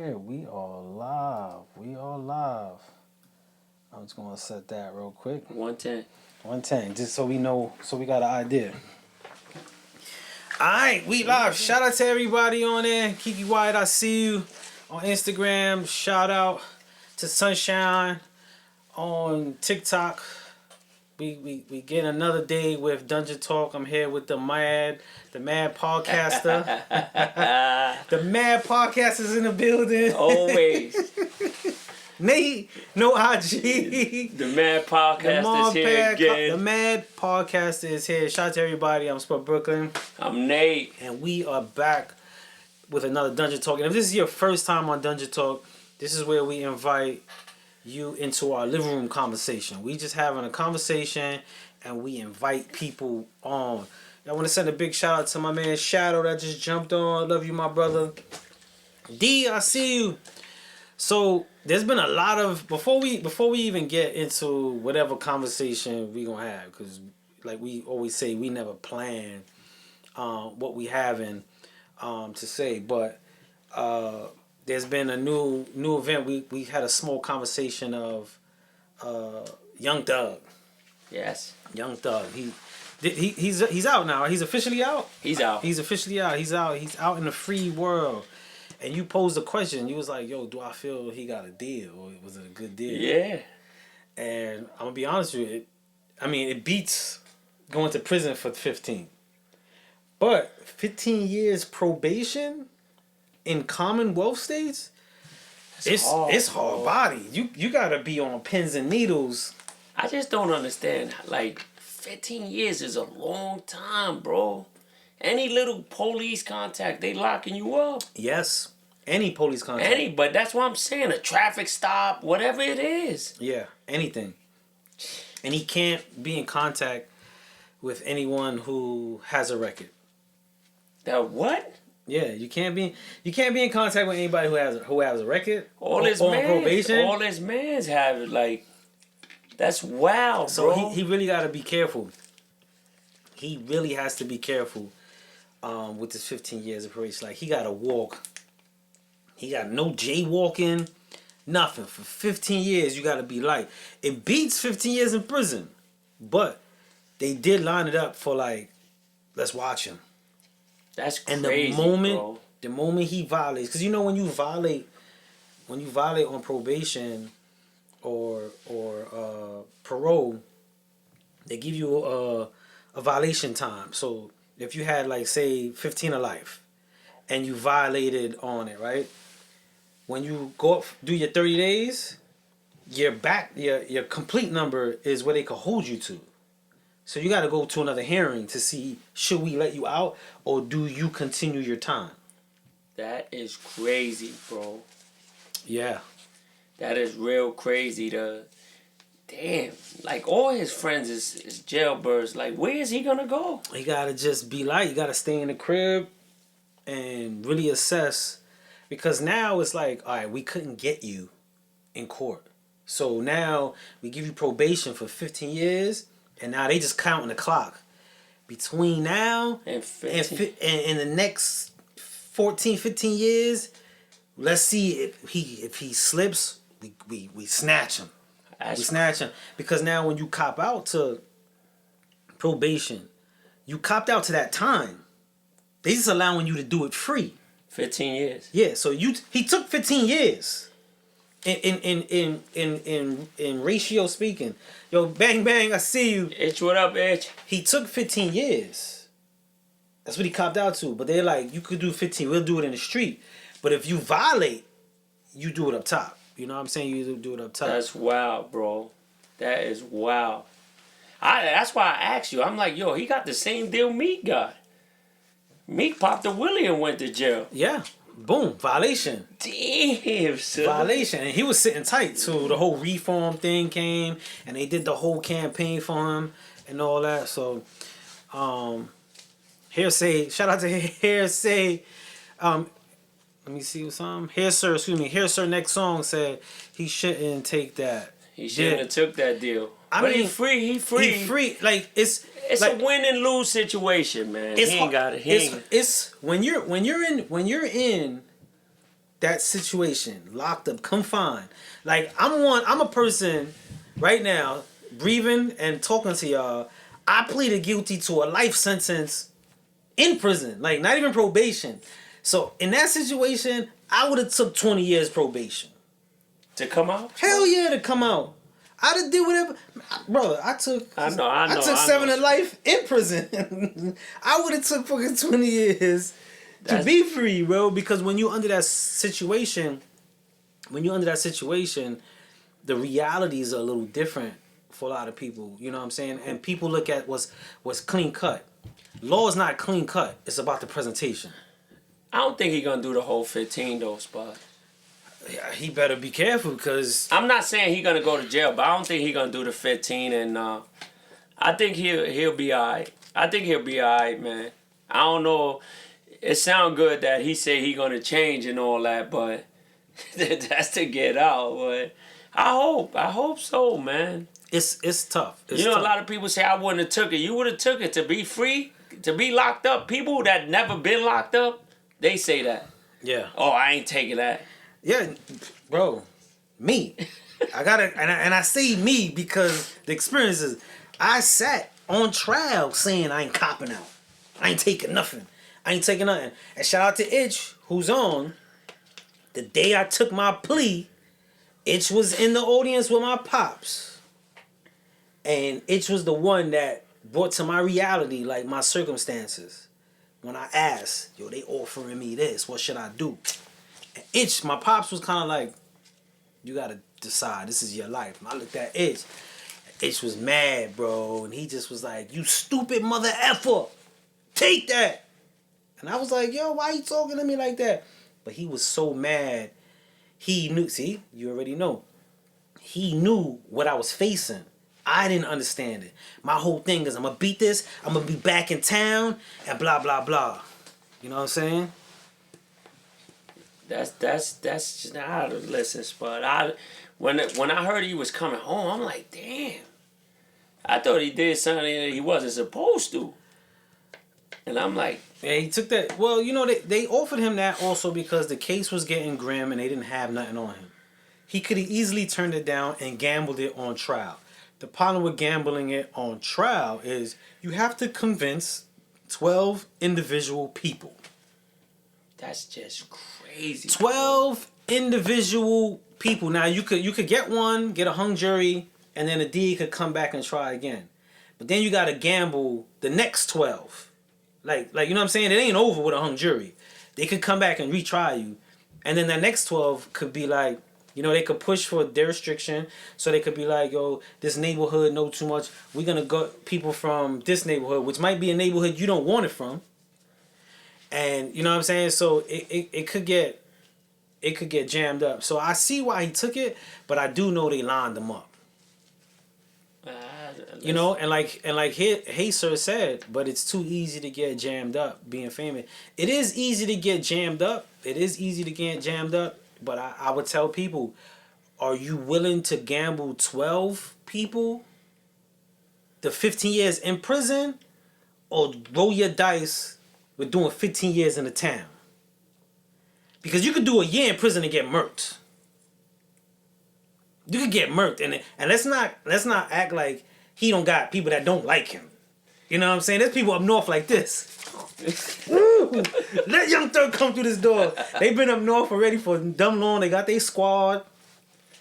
Alright, we are live. We are live. I'm just gonna set that real quick. 110. 110, just so we know, so we got an idea. Alright, we live. Shout out to everybody on there. Kiki White, I see you on Instagram. Shout out to Sunshine on TikTok. We get another day with Dungeon Talk. I'm here with the mad podcaster. The mad podcaster's in the building. Always. Nate, no IG. The Mad Podcast is here again. The mad podcaster is here. Shout out to everybody. I'm Spud Brooklyn. I'm Nate. And we are back with another Dungeon Talk. And if this is your first time on Dungeon Talk, this is where we invite you into our living room conversation. We just having a conversation and we invite people on. I want to send a big shout out to my man Shadow that just jumped on. Love you, my brother. D, I see you. So there's been a lot of before we even get into whatever conversation we gonna have, because like we always say, we never plan what we having to say, but there's been a new event. We had a small conversation of Young Thug. Yes. Young Thug. He's out now. He's officially out. He's out. He's officially out. He's out. He's out in the free world. And you posed a question. You was like, "Yo, do I feel he got a deal, or was it a good deal?" Yeah. And I'm gonna be honest with you. It beats going to prison for 15. But 15 years probation in Commonwealth states, it's hard body. You gotta be on pins and needles. I just don't understand. Like, 15 years is a long time, bro. Any little police contact, they locking you up. Yes. Any police contact. But that's what I'm saying. A traffic stop, whatever it is. Yeah, anything. And he can't be in contact with anyone who has a record. That what? Yeah, you can't be in contact with anybody who has a record. All his mans have it. Like, that's wild, so bro. he really got to be careful. He really has to be careful with this 15 years of probation. Like, he got to walk. He got no jaywalking, nothing. For 15 years, you got to be light. It beats 15 years in prison, but they did line it up for, like, let's watch him. That's crazy, and bro. The moment he violates, because when you violate on probation or parole, they give you a violation time. So if you had, like, say 15 to life and you violated on it, right? When you go up, do your 30 days, your complete number is where they can hold you to. So you got to go to another hearing to see, should we let you out or do you continue your time? That is crazy, bro. Yeah. That is real crazy. Damn, like, all his friends is jailbirds. Like, where is he gonna go? You gotta just be light. You gotta stay in the crib and really assess, because now it's like, all right, we couldn't get you in court, so now we give you probation for 15 years, and now they just counting the clock between now and in the next 14, 15 years. Let's see if he slips, we snatch him. We snatch him. Because now when you cop out to probation, you copped out to that time. They just allowing you to do it free. 15 years. Yeah, so he took 15 years. In ratio speaking. Yo, bang bang, I see you. Itch, what up, Itch? He took 15 years. That's what he copped out to. But they're like, you could do 15, we'll do it in the street. But if you violate, you do it up top. You know what I'm saying? You do it up top. That's wild, bro. That is wild. That's why I asked you. I'm like, yo, he got the same deal Meek got. Meek popped a willy and went to jail. Yeah. Boom. Violation. Damn, son. Violation. And he was sitting tight too. The whole reform thing came and they did the whole campaign for him and all that. So, Hearsay. Shout out to Hearsay. Let me see what's on. Hair Sir next song said he shouldn't take that. He shouldn't have took that deal. But he free. He free. Like, it's like a win and lose situation, man. He ain't got it. It's when you're in that situation, locked up, confined. Like I'm a person right now, breathing and talking to y'all. I pleaded guilty to a life sentence in prison, like not even probation. So in that situation, I would have took 20 years probation. To come out? Hell yeah, to come out. I'd have did whatever, brother. I took 7 to life in prison. I would have took fucking 20 years to be free, bro. Because when you under that situation, the realities are a little different for a lot of people. You know what I'm saying? And people look at what's clean cut. Law is not clean cut. It's about the presentation. I don't think he's gonna do the whole 15 though, Spot. Yeah, he better be careful because I'm not saying he's gonna go to jail, but I don't think he's gonna do the 15. And I think he'll be alright. I think he'll be alright, man. I don't know. It sounds good that he say he gonna change and all that, but that's to get out. But I hope so, man. it's tough. It's a tough. lot of people say I wouldn't have took it. You would have took it to be free, to be locked up. People that never been locked up, they say that. Yeah. Oh, I ain't taking that. Yeah, bro. Me. I gotta and I say me because the experiences. I sat on trial saying I ain't copping out. I ain't taking nothing. I ain't taking nothing. And shout out to Itch, who's on. The day I took my plea, Itch was in the audience with my pops. And Itch was the one that brought to my reality, like, my circumstances. When I asked, yo, they offering me this, what should I do? And Itch, my pops was kind of like, you gotta decide, this is your life. And I looked at Itch. Itch was mad, bro. And he just was like, you stupid mother effer. Take that. And I was like, yo, why you talking to me like that? But he was so mad. He knew, see, you already know. He knew what I was facing. I didn't understand it. My whole thing is I'm going to beat this. I'm going to be back in town and blah, blah, blah. You know what I'm saying? That's not listen, Spud. When I heard he was coming home, I'm like, damn. I thought he did something that he wasn't supposed to. And I'm like, yeah, he took that. Well, you know, they offered him that also because the case was getting grim and they didn't have nothing on him. He could have easily turned it down and gambled it on trial. The problem with gambling it on trial is you have to convince 12 individual people. that's just crazy. 12 individual people. Now you could get one, get a hung jury, and then the DA could come back and try again. But then you gotta gamble the next 12. Like you know what I'm saying? It ain't over with a hung jury. They could come back and retry you. And then the next 12 could be like, you know, they could push for their restriction. So they could be like, yo, this neighborhood know too much. We're gonna go people from this neighborhood, which might be a neighborhood you don't want it from. And you know what I'm saying? So it could get jammed up. So I see why he took it, but I do know they lined him up. You know, and like hey sir said, but it's too easy to get jammed up being famous. It is easy to get jammed up. But I would tell people, are you willing to gamble 12 people the 15 years in prison or roll your dice with doing 15 years in the town? Because you could do a year in prison and get murked. You could get murked, and let's not act like he don't got people that don't like him. You know what I'm saying? There's people up north like this. Woo! Let Young Thug come through this door. They've been up north already for dumb long. They got their squad.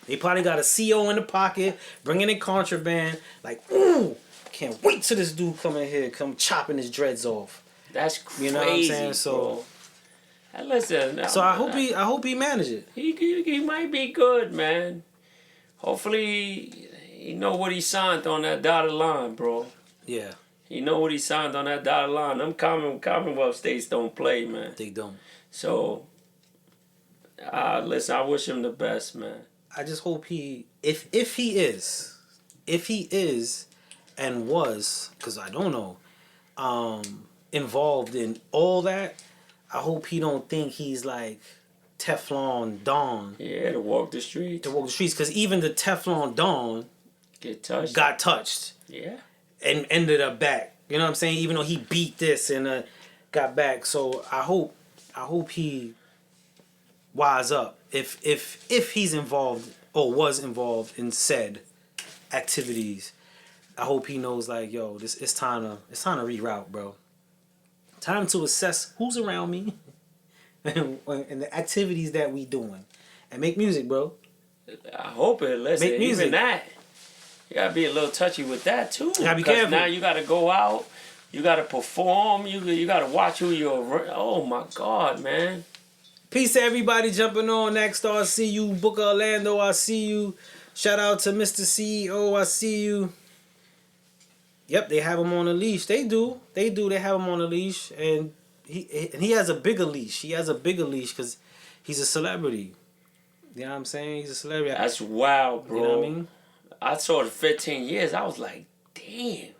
They probably got a CO in the pocket, bringing in contraband. Like, ooh, can't wait till this dude come in here, come chopping his dreads off. That's crazy. You know what I'm saying? So, and listen. So I hope he manage it. He might be good, man. Hopefully, he know what he signed on that dotted line, bro. Yeah. He know what he signed on that dotted line. Them Commonwealth states don't play, man. They don't. So, listen, I wish him the best, man. I just hope if he is and was, because I don't know, involved in all that, I hope he don't think he's like Teflon Don. Yeah, to walk the streets. Because even the Teflon Don got touched. Yeah. And ended up back. You know what I'm saying? Even though he beat this and got back. So I hope he wise up if he's involved or was involved in said activities. I hope he knows, like, yo, it's time to reroute, bro. Time to assess who's around me and the activities that we doing, and make music, bro. I hope it. Listen, Make music. even that, you gotta be a little touchy with that too. You gotta be 'Cause careful. now you gotta go out, you gotta perform, you gotta watch who you're. Oh my God, man. Peace to everybody jumping on. Nackstar, I see you. Booker Orlando, I see you. Shout out to Mr. CEO, I see you. Yep, they have him on a leash. They do. They have him on a leash, and he has a bigger leash. He has a bigger leash because he's a celebrity. You know what I'm saying? He's a celebrity. That's wild, bro. You know what I mean? I saw the 15 years. I was like, damn,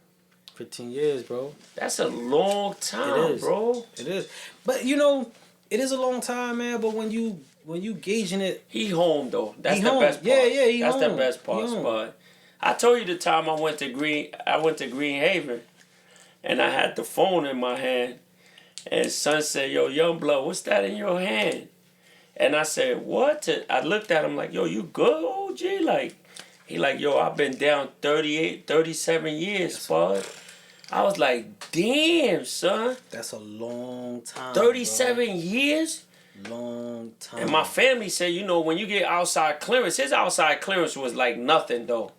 15 years, bro. that's a long time, is. bro. It is. But you know, it is a long time, man. But when you gauging it, He home though. That's He the home. best part. Yeah, he That's the home. best He part, home. Spud. I told you the time I went to Green Haven, and I had the phone in my hand, and son said, "Yo, young blood, what's that in your hand?" And I said, "What?" I looked at him like, "Yo, you good, OG?" Like, he like, "Yo, I've been down 38, 37 years, Spud." I was like, "Damn, son, that's a long time. 37 years." bro. Long time. And my family said, you know, when you get outside clearance, his outside clearance was like nothing though.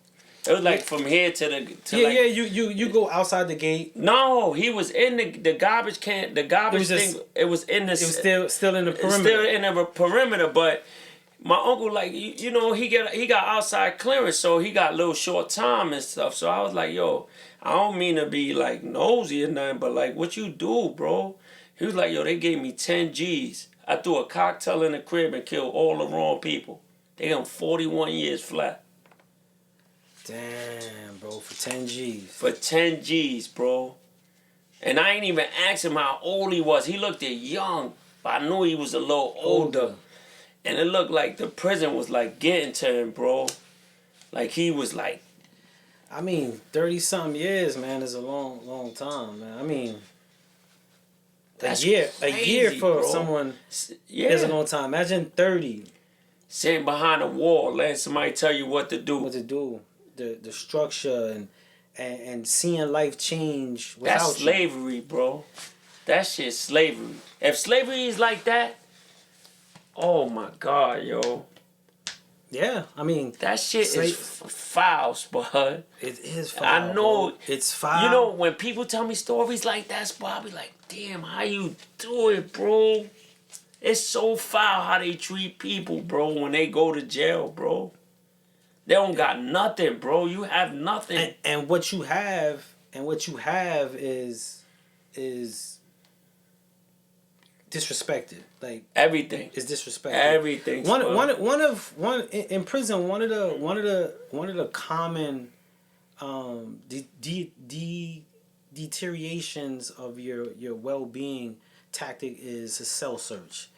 It was like from here to yeah, you go outside the gate. No, he was in the garbage can. The garbage thing. It was in the. It was still in the perimeter. Still in the perimeter, but my uncle, like, you know, he got outside clearance, so he got a little short time and stuff. So I was like, yo, I don't mean to be like nosy or nothing, but like, what you do, bro? He was like, yo, they gave me 10 G's. I threw a cocktail in the crib and killed all the wrong people. They got 41 years flat. Damn, bro, for 10 G's. For 10 G's, bro. And I ain't even asked him how old he was. He looked young, but I knew he was a little older. And it looked like the prison was like getting to him, bro. Like he was like... I mean, 30-something years, man, is a long time, man. I mean, That's a year crazy, for bro. someone Yeah. is a long time. Imagine 30. Sitting behind a wall, letting somebody tell you what to do. What to do, the structure and seeing life change without That's slavery, bro. That shit's slavery. If slavery is like that, oh my God, yo. Yeah, I mean, That shit is foul, Spud. it is foul. I know. Bro. It's foul. You know, when people tell me stories like that, Spud, I be like, damn, how you do it, bro? It's so foul how they treat people, bro, when they go to jail, bro. They don't got nothing, bro. You have nothing. And what you have is disrespected. Like, everything. it's disrespected. Everything. One in prison. One of the common deteriorations of your well-being tactic is a cell search,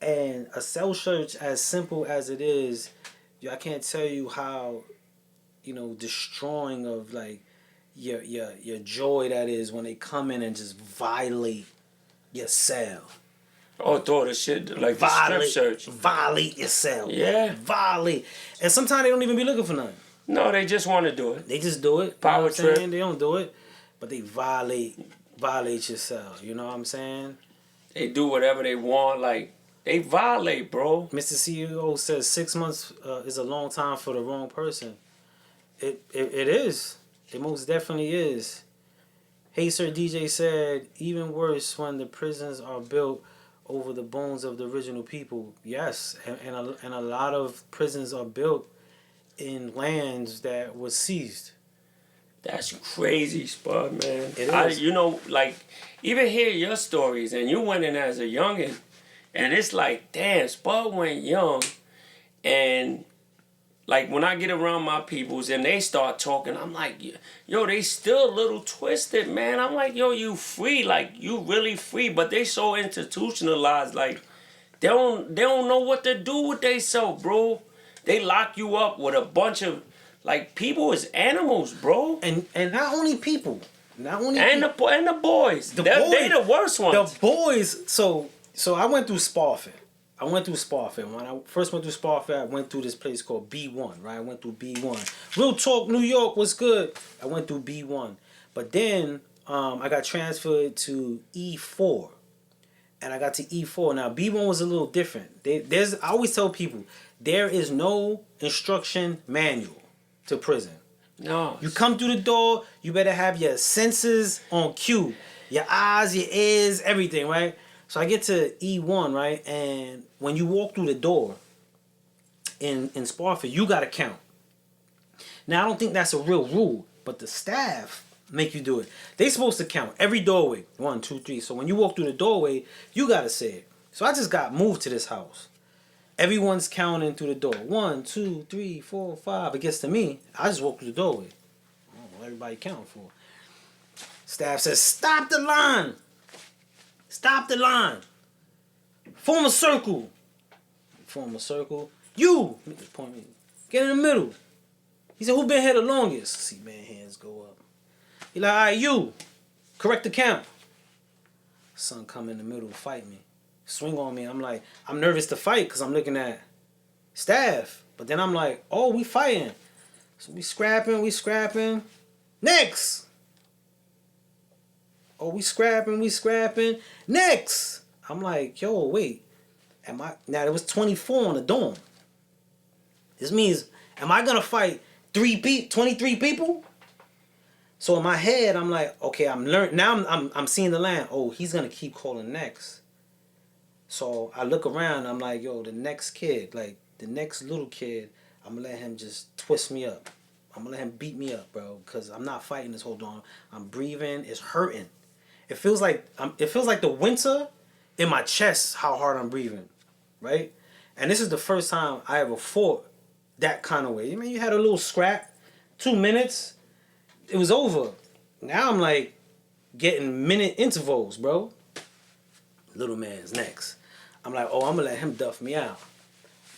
and a cell search, as simple as it is, I can't tell you how, destroying of like your joy that is when they come in and just violate your cell. Oh, throw the shit like the strip search. Violate your cell. Yeah. Violate. And sometimes they don't even be looking for nothing. No, they just want to do it. They just do it. Power you know what I'm trip. saying? They don't do it. But they violate your cell. You know what I'm saying? They do whatever they want. Like, they violate, bro. Mr. CEO says 6 months is a long time for the wrong person. It is. It most definitely is. Hey Sir DJ said, even worse when the prisons are built over the bones of the original people. Yes, and a lot of prisons are built in lands that was seized. That's crazy, Spud, man. It is. You know, like, even hear your stories, and you went in as a youngin', and it's like, damn, Spud went young, and like when I get around my peoples and they start talking, I'm like, yo, they still a little twisted, man. I'm like, yo, you free, like you really free, but they so institutionalized, like they don't know what to do with themselves, bro. They lock you up with a bunch of like people is animals, bro. And not only people, And the boys. They the worst ones. The boys. So I went through Spofford. I went through Sparfair. When I first went through Sparfair, I went through this place called B1, right? I went through B1. Real Talk, New York was good. I went through B1. But then I got transferred to E4. And I got to E4. Now, B1 was a little different. I always tell people, there is no instruction manual to prison. No. You come through the door, you better have your senses on cue. Your eyes, your ears, everything, right? So I get to E1, right? And when you walk through the door in Sparford, you got to count. Now, I don't think that's a real rule, but the staff make you do it. They supposed to count every doorway. 1, 2, 3. So when you walk through the doorway, you got to say it. So I just got moved to this house. Everyone's counting through the door. 1, 2, 3, 4, 5. It gets to me. I just walk through the doorway. I don't know what everybody counting for. Staff says, stop the line. Stop the line. Form a circle. Form a circle. You. Point me. Get in the middle. He said, who been here the longest? See, man, hands go up. He like, all right, you. Correct the count. Son come in the middle, fight me. Swing on me. I'm like, I'm nervous to fight because I'm looking at staff. But then I'm like, oh, we fighting. So we scrapping. Next. Oh, we scrapping. Next. I'm like, yo, wait. Now there was 24 on the dorm. This means, am I gonna fight 23 people? So in my head, I'm like, okay, I'm seeing the line. Oh, he's gonna keep calling next. So I look around. I'm like, yo, the next kid, like the next little kid, I'm gonna let him just twist me up. I'm gonna let him beat me up, bro, because I'm not fighting this whole dorm. I'm breathing. It's hurting. It feels like the winter in my chest. How hard I'm breathing, right? And this is the first time I ever fought that kind of way. I mean, you had a little scrap, 2 minutes, it was over. Now I'm like getting minute intervals, bro. Little man's next. I'm like, oh, I'm gonna let him duff me out.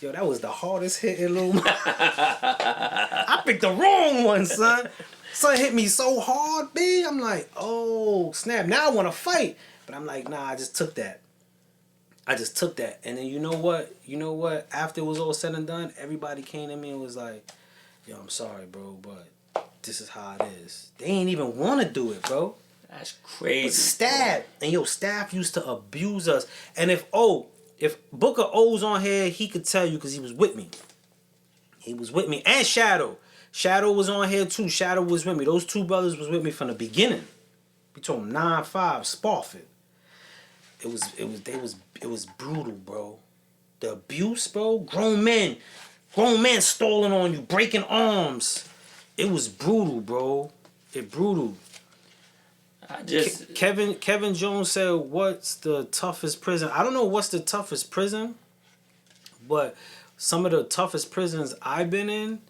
Yo, that was the hardest hit in Little Man. I picked the wrong one, son. Son hit me so hard, B. I'm like, oh, snap. Now I want to fight. But I'm like, nah, I just took that. And then you know what? After it was all said and done, everybody came to me and was like, yo, I'm sorry, bro, but this is how it is. They ain't even want to do it, bro. That's crazy. But staff used to abuse us. And if Booker O's on here, he could tell you because he was with me. And Shadow. Shadow was on here too. Shadow was with me. Those two brothers was with me from the beginning. We told them 9-5 Sparford. It was brutal, bro. The abuse, bro. Grown men stalling on you, breaking arms. It was brutal, bro. Brutal. Kevin Jones said, what's the toughest prison? I don't know what's the toughest prison, but some of the toughest prisons I've been in,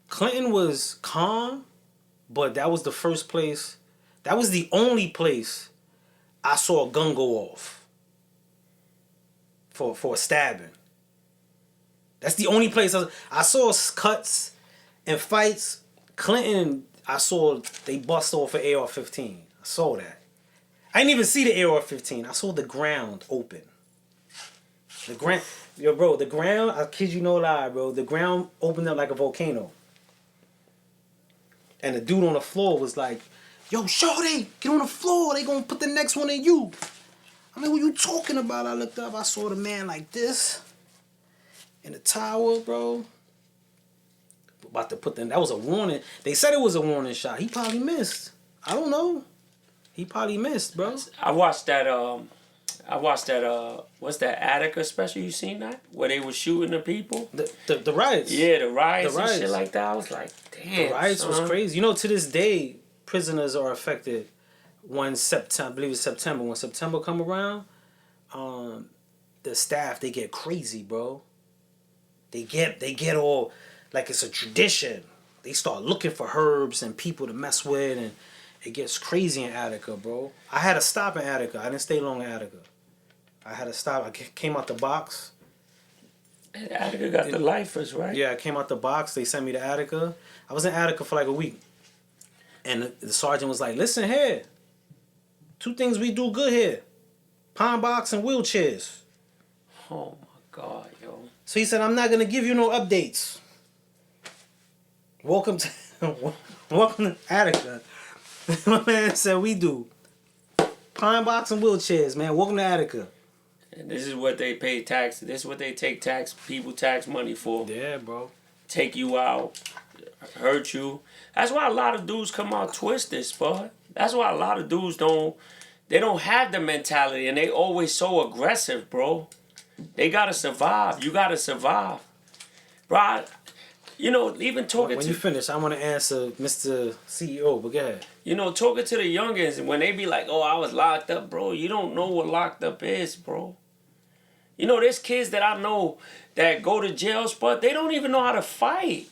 Clinton was calm, but that was the first place, that was the only place I saw a gun go off for a stabbing. That's the only place I saw cuts and fights. Clinton, I saw they bust off an AR-15. I saw that. I didn't even see the AR-15. I saw the ground open. The ground, I kid you no lie, bro. The ground opened up like a volcano. And the dude on the floor was like, yo, shorty, get on the floor. They gonna put the next one in you. I'm like, what you talking about? I looked up, I saw the man like this in the tower, bro. About to put them. That was a warning. They said it was a warning shot. He probably missed. I don't know. He probably missed, bro. I watched that. What's that Attica special? You seen that where they were shooting the people? The riots. Yeah, the riots and shit like that. I was like, damn. The riots was crazy. You know, to this day, prisoners are affected when September. I believe it's September. When September come around, the staff they get crazy, bro. They get all. Like it's a tradition. They start looking for herbs and people to mess with, and it gets crazy in Attica, bro. I had to stop in Attica. I didn't stay long in Attica. I had to stop. I came out the box. Attica got the lifers, right? Yeah, I came out the box. They sent me to Attica. I was in Attica for like a week. And the sergeant was like, listen here. 2 things we do good here. Pine box and wheelchairs. Oh my God, yo. So he said, I'm not gonna give you no updates. Welcome to welcome to Attica. My man said we do. Pine box and wheelchairs, man. Welcome to Attica. And this is what they pay tax. This is what they take people tax money for. Yeah, bro. Take you out, hurt you. That's why a lot of dudes come out twisted, spud. That's why a lot of dudes don't have the mentality, and they always so aggressive, bro. They gotta survive. You gotta survive, bro. You know, even talking When to you finish, I want to answer Mr. CEO, but go ahead. you know, talking to the youngins, and when they be like, "Oh, I was locked up," bro. You don't know what locked up is, bro. You know, there's kids that I know that go to jail, but they don't even know how to fight.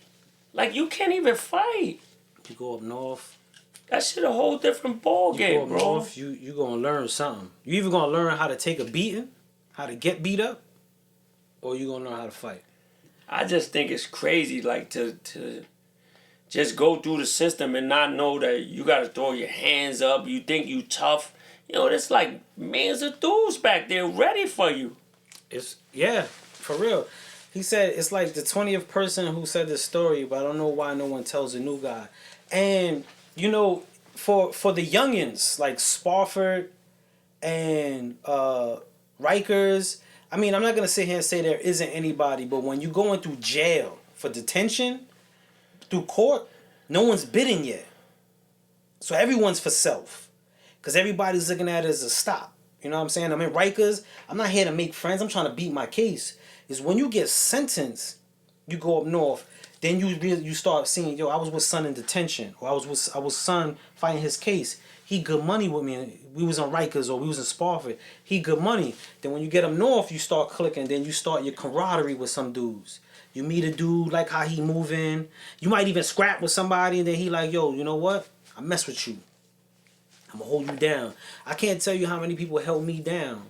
Like, you can't even fight. You go up north. That shit a whole different ball You game, go up bro. north, you gonna learn something. You either gonna learn how to take a beating, how to get beat up, or you gonna learn how to fight. I just think it's crazy, like, to just go through the system and not know that you got to throw your hands up. You think you tough. You know, there's like millions of dudes back there ready for you. Yeah, for real. He said it's like the 20th person who said this story, but I don't know why no one tells the new guy. And you know, for the youngins like Spofford and Rikers, I mean, I'm not gonna sit here and say there isn't anybody, but when you going through jail for detention, through court, no one's bidding yet. So everyone's for self, because everybody's looking at it as a stop. You know what I'm saying? I'm in Rikers. I'm not here to make friends. I'm trying to beat my case. Is when you get sentenced, you go up north. Then you start seeing, yo, I was with son in detention, or I was son fighting his case. He good money with me. We was on Rikers or we was in Spofford. He good money. Then when you get up north, you start clicking. Then you start your camaraderie with some dudes. You meet a dude, like how he moving. You might even scrap with somebody, and then he like, yo, you know what? I mess with you. I'm gonna hold you down. I can't tell you how many people held me down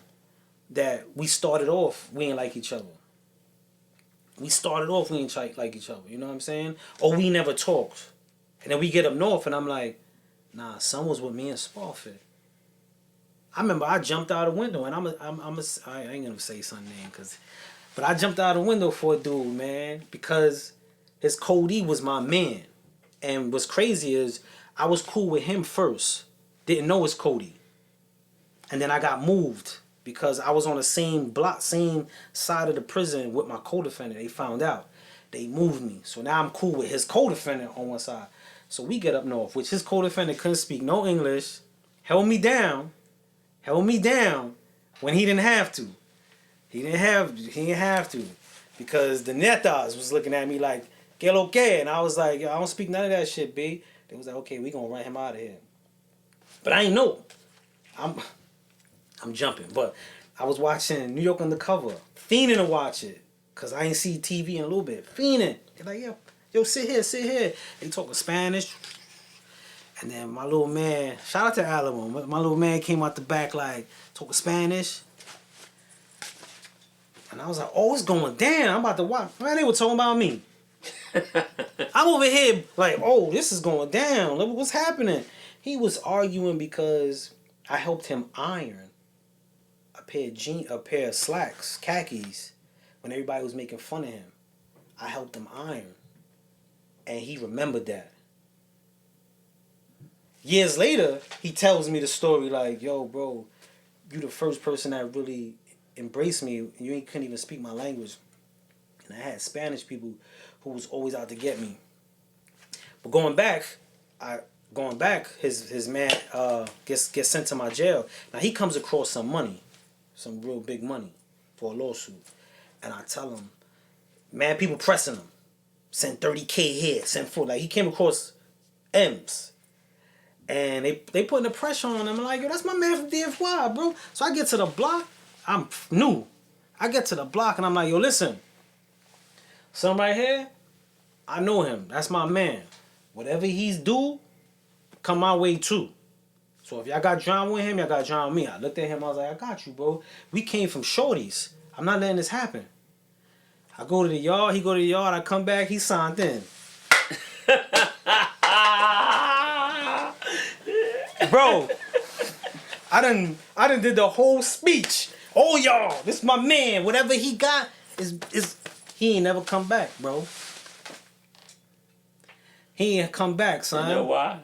that we started off, we ain't like each other. We started off, we ain't like each other. You know what I'm saying? Or we never talked. And then we get up north, and I'm like, nah, son was with me in Spofford. I remember I jumped out a window, and I ain't gonna say son name, but I jumped out a window for a dude, man, because his Cody was my man. And what's crazy is I was cool with him first. Didn't know it's Cody. And then I got moved because I was on the same block, same side of the prison with my co-defendant. They found out. They moved me. So now I'm cool with his co-defendant on one side. So we get up north, which his co-defendant couldn't speak no English, held me down when he didn't have to. He didn't have to. Because the netas was looking at me like, que lo que? And I was like, yo, I don't speak none of that shit, B. They was like, okay, we gonna run him out of here. But I ain't know. I'm jumping. But I was watching New York Undercover, fiending to watch it, cause I ain't see TV in a little bit. Fiending. They're like, yo, sit here. They talking Spanish. And then my little man, shout out to Alamo, my little man came out the back like, talking Spanish. And I was like, oh, it's going down. I'm about to watch. Man, they were talking about me. I'm over here like, oh, this is going down. Look what's happening. He was arguing because I helped him iron a pair of slacks, khakis, when everybody was making fun of him. I helped him iron. And he remembered that. Years later, he tells me the story like, yo, bro, you the first person that really embraced me. You couldn't even speak my language. And I had Spanish people who was always out to get me. But going back, his man gets sent to my jail. Now he comes across some money, some real big money for a lawsuit. And I tell him, man, people pressing him. Send 30K here, send 40. Like he came across M's. And they putting the pressure on him. I'm like, yo, that's my man from DFY, bro. So I get to the block. I'm new. I get to the block and I'm like, yo, listen. Son right here, I know him. That's my man. Whatever he's due, come my way too. So if y'all got drama with him, y'all got drama with me. I looked at him, I was like, I got you, bro. We came from shorties. I'm not letting this happen. I go to the yard, he go to the yard, I come back, he signed in. Bro, I done did the whole speech Oh y'all, this my man. Whatever he got is he ain't never come back, bro. He ain't come back, son. You know why?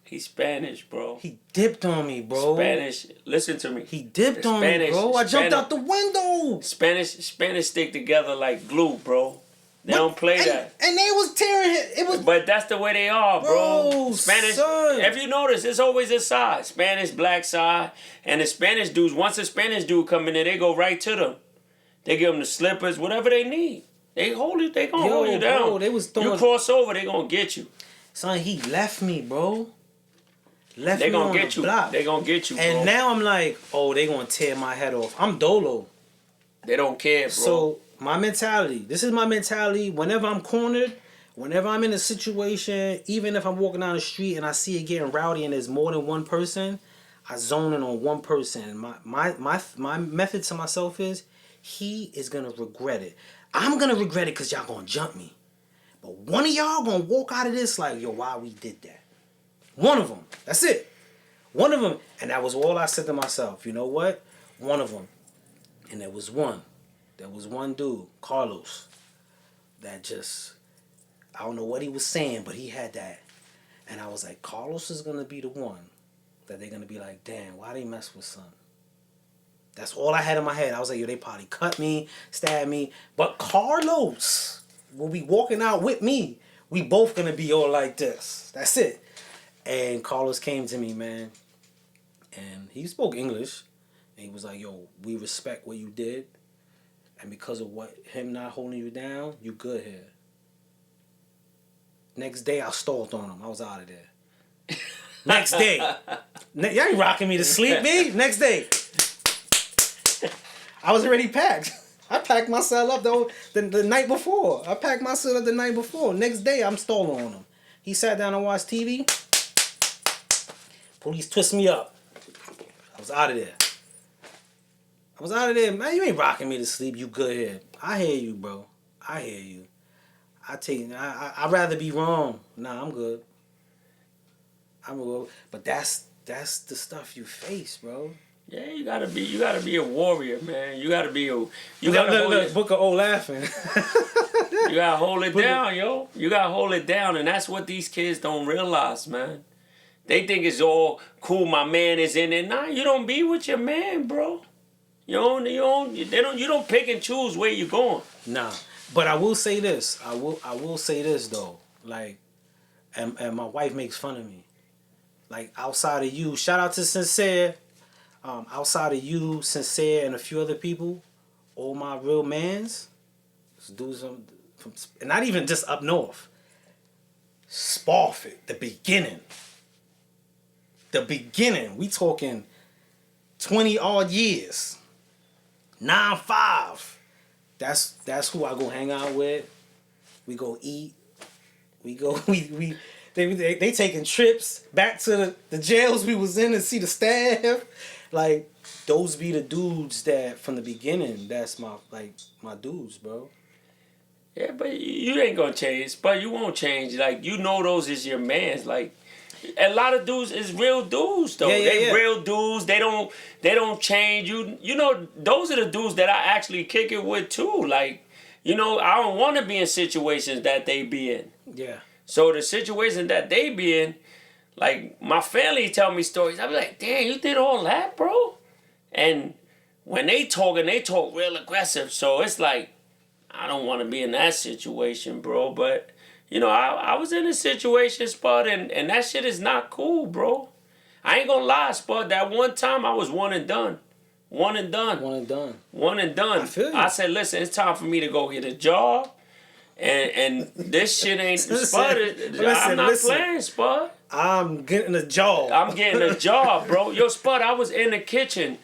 He's Spanish, bro. He dipped on me, bro. Spanish. Llisten to me. He dipped on me, bro. I jumped out the window. Spanish stick together like glue, bro. They don't play that. And they was tearing it. Was. But that's the way they are, bro. Spanish. Son. If you notice, it's always a side. Spanish, black side, and the Spanish dudes. Once a Spanish dude come in there, they go right to them. They give them the slippers, whatever they need. They hold it. They gonna hold you down. Bro, they was throwing. You cross over, they gonna get you. Son, he left me, bro. They gonna get you. Block. They gonna get you, bro. And now I'm like, oh, they gonna tear my head off. I'm dolo. They don't care, bro. So my mentality. This is my mentality. Whenever I'm cornered, whenever I'm in a situation, even if I'm walking down the street and I see it getting rowdy and there's more than one person, I zone in on one person. My method to myself is, he is gonna regret it. I'm gonna regret it because y'all gonna jump me. But one of y'all gonna walk out of this like, yo, why we did that? One of them. That's it. One of them. And that was all I said to myself. You know what? One of them. And there was one. There was one dude, Carlos, that just, I don't know what he was saying, but he had that. And I was like, Carlos is going to be the one that they're going to be like, damn, why they mess with son? That's all I had in my head. I was like, yo, they probably cut me, stabbed me. But Carlos will be walking out with me. We both going to be all like this. That's it. And Carlos came to me, man. And he spoke English. And he was like, yo, we respect what you did. And because of him not holding you down, you good here. Next day, I stalled on him. I was out of there. Next day. Y'all ain't rocking me to sleep, me. Next day. I was already packed. I packed myself up the night before. Next day, I'm stalling on him. He sat down and watched TV. Police twist me up. I was out of there. Man, you ain't rocking me to sleep. You good here. I hear you, bro. I hear you. I'd rather be wrong. Nah, I'm good. But that's the stuff you face, bro. Yeah, you gotta be a warrior, man. You gotta be Book of old laughing. You gotta hold it down, yo. You gotta hold it down, and that's what these kids don't realize, man. They think it's all cool. My man is in there. Nah, you don't be with your man, bro. You don't pick and choose where you going. Nah, but I will say this. I will say this though. Like, and my wife makes fun of me. Like, outside of you, shout out to Sincere. Outside of you, Sincere, and a few other people, all my real mans, dudes and not even just up north. Spofford, the beginning. We talking 20 odd years. 9-5. That's who I go hang out with. We go eat. They taking trips back to the jails we was in to see the staff. Like, those be the dudes that from the beginning, that's my dudes, bro. Yeah, but you ain't gonna change. But you won't change. Like, you know those is your mans. Like, a lot of dudes is real dudes though. They real dudes. They don't change. You know, those are the dudes that I actually kick it with too. Like, you know, I don't want to be in situations that they be in. Yeah. So the situation that they be in, like, my family tell me stories. I be like, damn, you did all that, bro? And when they talk real aggressive. So it's like, I don't want to be in that situation, bro. But, you know, I was in a situation, Spud, and that shit is not cool, bro. I ain't gonna lie, Spud. That one time I was one and done. I feel you. I said, listen, it's time for me to go get a job. And this shit ain't Spud. I'm not playing, Spud. I'm getting a job. I'm getting a job, bro. Yo, Spud, I was in the kitchen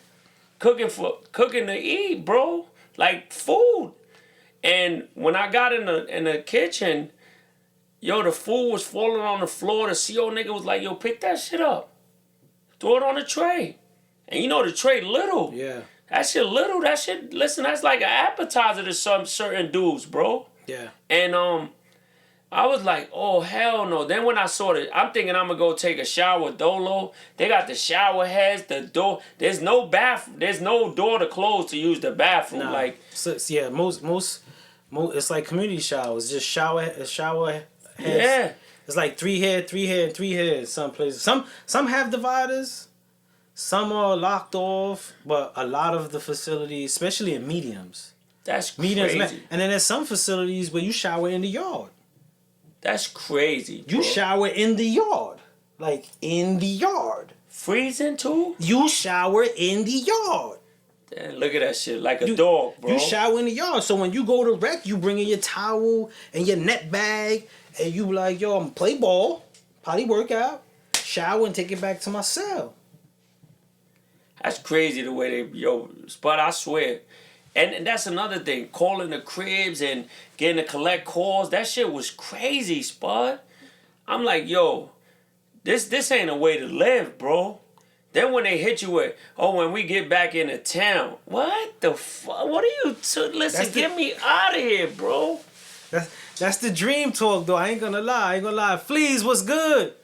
cooking to eat, bro. Like, food. And when I got in the kitchen, yo, the food was falling on the floor. The CO nigga was like, yo, pick that shit up. Throw it on the tray. And you know the tray little. Yeah. That shit little. That shit, listen, that's like an appetizer to some certain dudes, bro. Yeah. And I was like, oh hell no. Then when I saw it, I'm thinking I'm gonna go take a shower dolo. They got the shower heads, the door. There's no there's no door to close to use the bathroom. Nah. Like, So, yeah, most it's like community showers, just shower heads. yeah, It's like three here, and three here in some places. Some have dividers, some are locked off, but a lot of the facilities, especially in that's mediums, crazy. and then there's some facilities where you shower in the yard. That's crazy. You bro. shower in the yard, like in the yard. Freezing too? You shower in the yard. Damn, look at that shit, like a dog, bro. You shower in the yard. So when you go to rec, you bring in your towel and your net bag, and you like, yo, I'm play ball, potty workout, shower, and take it back to my cell. That's crazy the way they, yo, Spud, I swear. And that's another thing, calling the cribs and getting to collect calls. That shit was crazy, Spud. I'm like, yo, this ain't a way to live, bro. Then when they hit you with, oh, when we get back into town, what the fuck? What are you? Listen, get me out of here, bro. That's the dream talk, though. I ain't gonna lie. Fleas, what's good?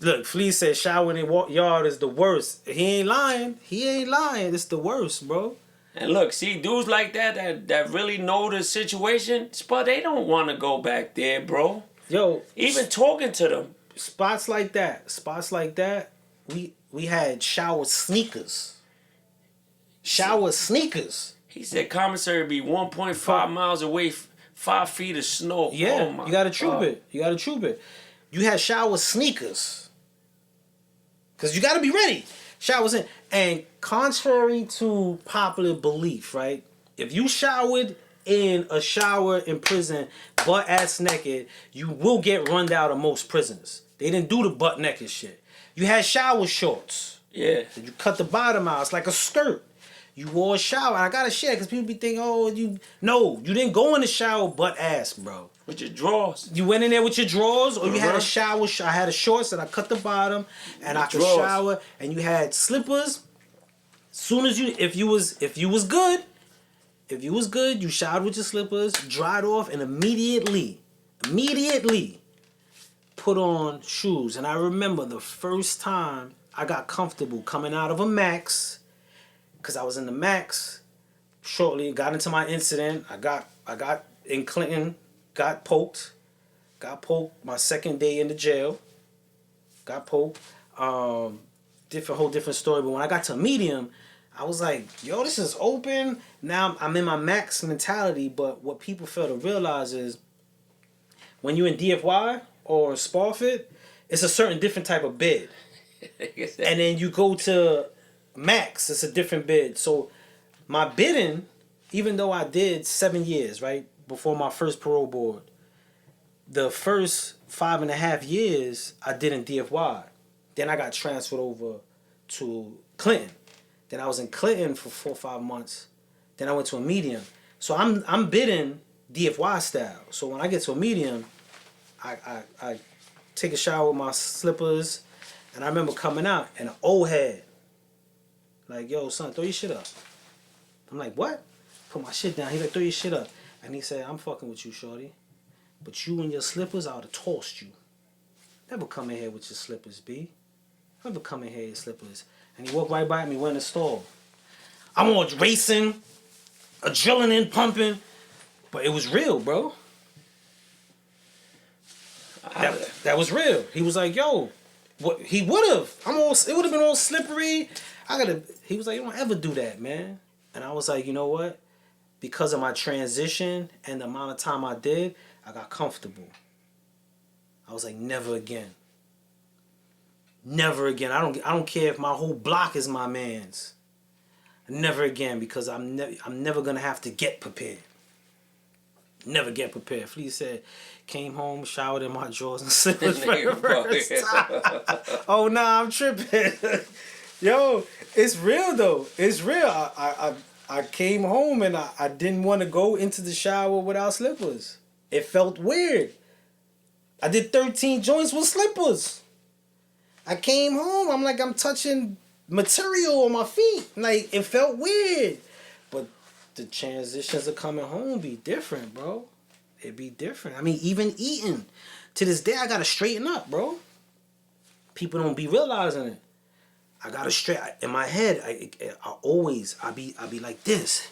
Look, Fleas said shower in the yard is the worst. He ain't lying. It's the worst, bro. And look, see, dudes like that really know the situation, but they don't want to go back there, bro. Yo, Even talking to them. spots like that, we had shower sneakers. He said commissary be 1.5 miles away, 5 feet of snow. Yeah, Oh my you gotta troop God. it. You had shower sneakers. Cause you gotta be ready. Showers in. And contrary to popular belief, right? If you showered in a shower in prison butt ass naked, you will get run out of most prisons. They didn't do the butt naked shit. You had shower shorts. Yeah. You cut the bottom out. It's like a skirt. You wore a shower. I gotta share because people be thinking, oh, you didn't go in the shower butt ass, bro. With your drawers. You went in there with your drawers, or you had a shower. I had a shorts that I cut the bottom, and I could shower. And you had slippers. Soon as if you was good, you showered with your slippers, dried off, and immediately put on shoes. And I remember the first time I got comfortable coming out of a Max, because I was in the Max. Shortly got into my incident. I got in Clinton. Got poked my second day in the jail. Got poked. Whole different story. But when I got to Medium, I was like, yo, this is open. Now I'm in my Max mentality. But what people fail to realize is when you're in DFY or Sparfit, it's a certain different type of bid. And then you go to Max, it's a different bid. So my bidding, even though I did 7 years, right? Before my first parole board, the first 5.5 years I did in DFY. Then I got transferred over to Clinton. Then I was in Clinton for 4 or 5 months. Then I went to a Medium. So I'm bidding DFY style. So when I get to a Medium, I take a shower with my slippers, and I remember coming out and an old head like, yo son, throw your shit up. I'm like, what? Put my shit down. He's like, throw your shit up. And he said, I'm fucking with you, shorty. But you and your slippers, I would have tossed you. Never come in here with your slippers, B. Never come in here with your slippers. And he walked right by me, went in the store. I'm all racing, adrenaline pumping. But it was real, bro. That was real. He was like, yo, what he would have. It would have been all slippery. He was like, you don't ever do that, man. And I was like, you know what? Because of my transition and the amount of time I did, I got comfortable. I was like, never again. Never again. I don't care if my whole block is my man's. Never again, because I'm never gonna have to get prepared. Never get prepared. Flea said, came home, showered in my drawers and slippers for the first time. Oh nah, I'm tripping. Yo, it's real though. It's real. I came home and I didn't want to go into the shower without slippers. It felt weird. I did 13 joints with slippers. I came home, I'm like, I'm touching material on my feet. Like, it felt weird. But the transitions of coming home be different, bro. It'd be different. I mean, even eating. To this day, I gotta straighten up, bro. People don't be realizing it. I gotta in my head. I be like this.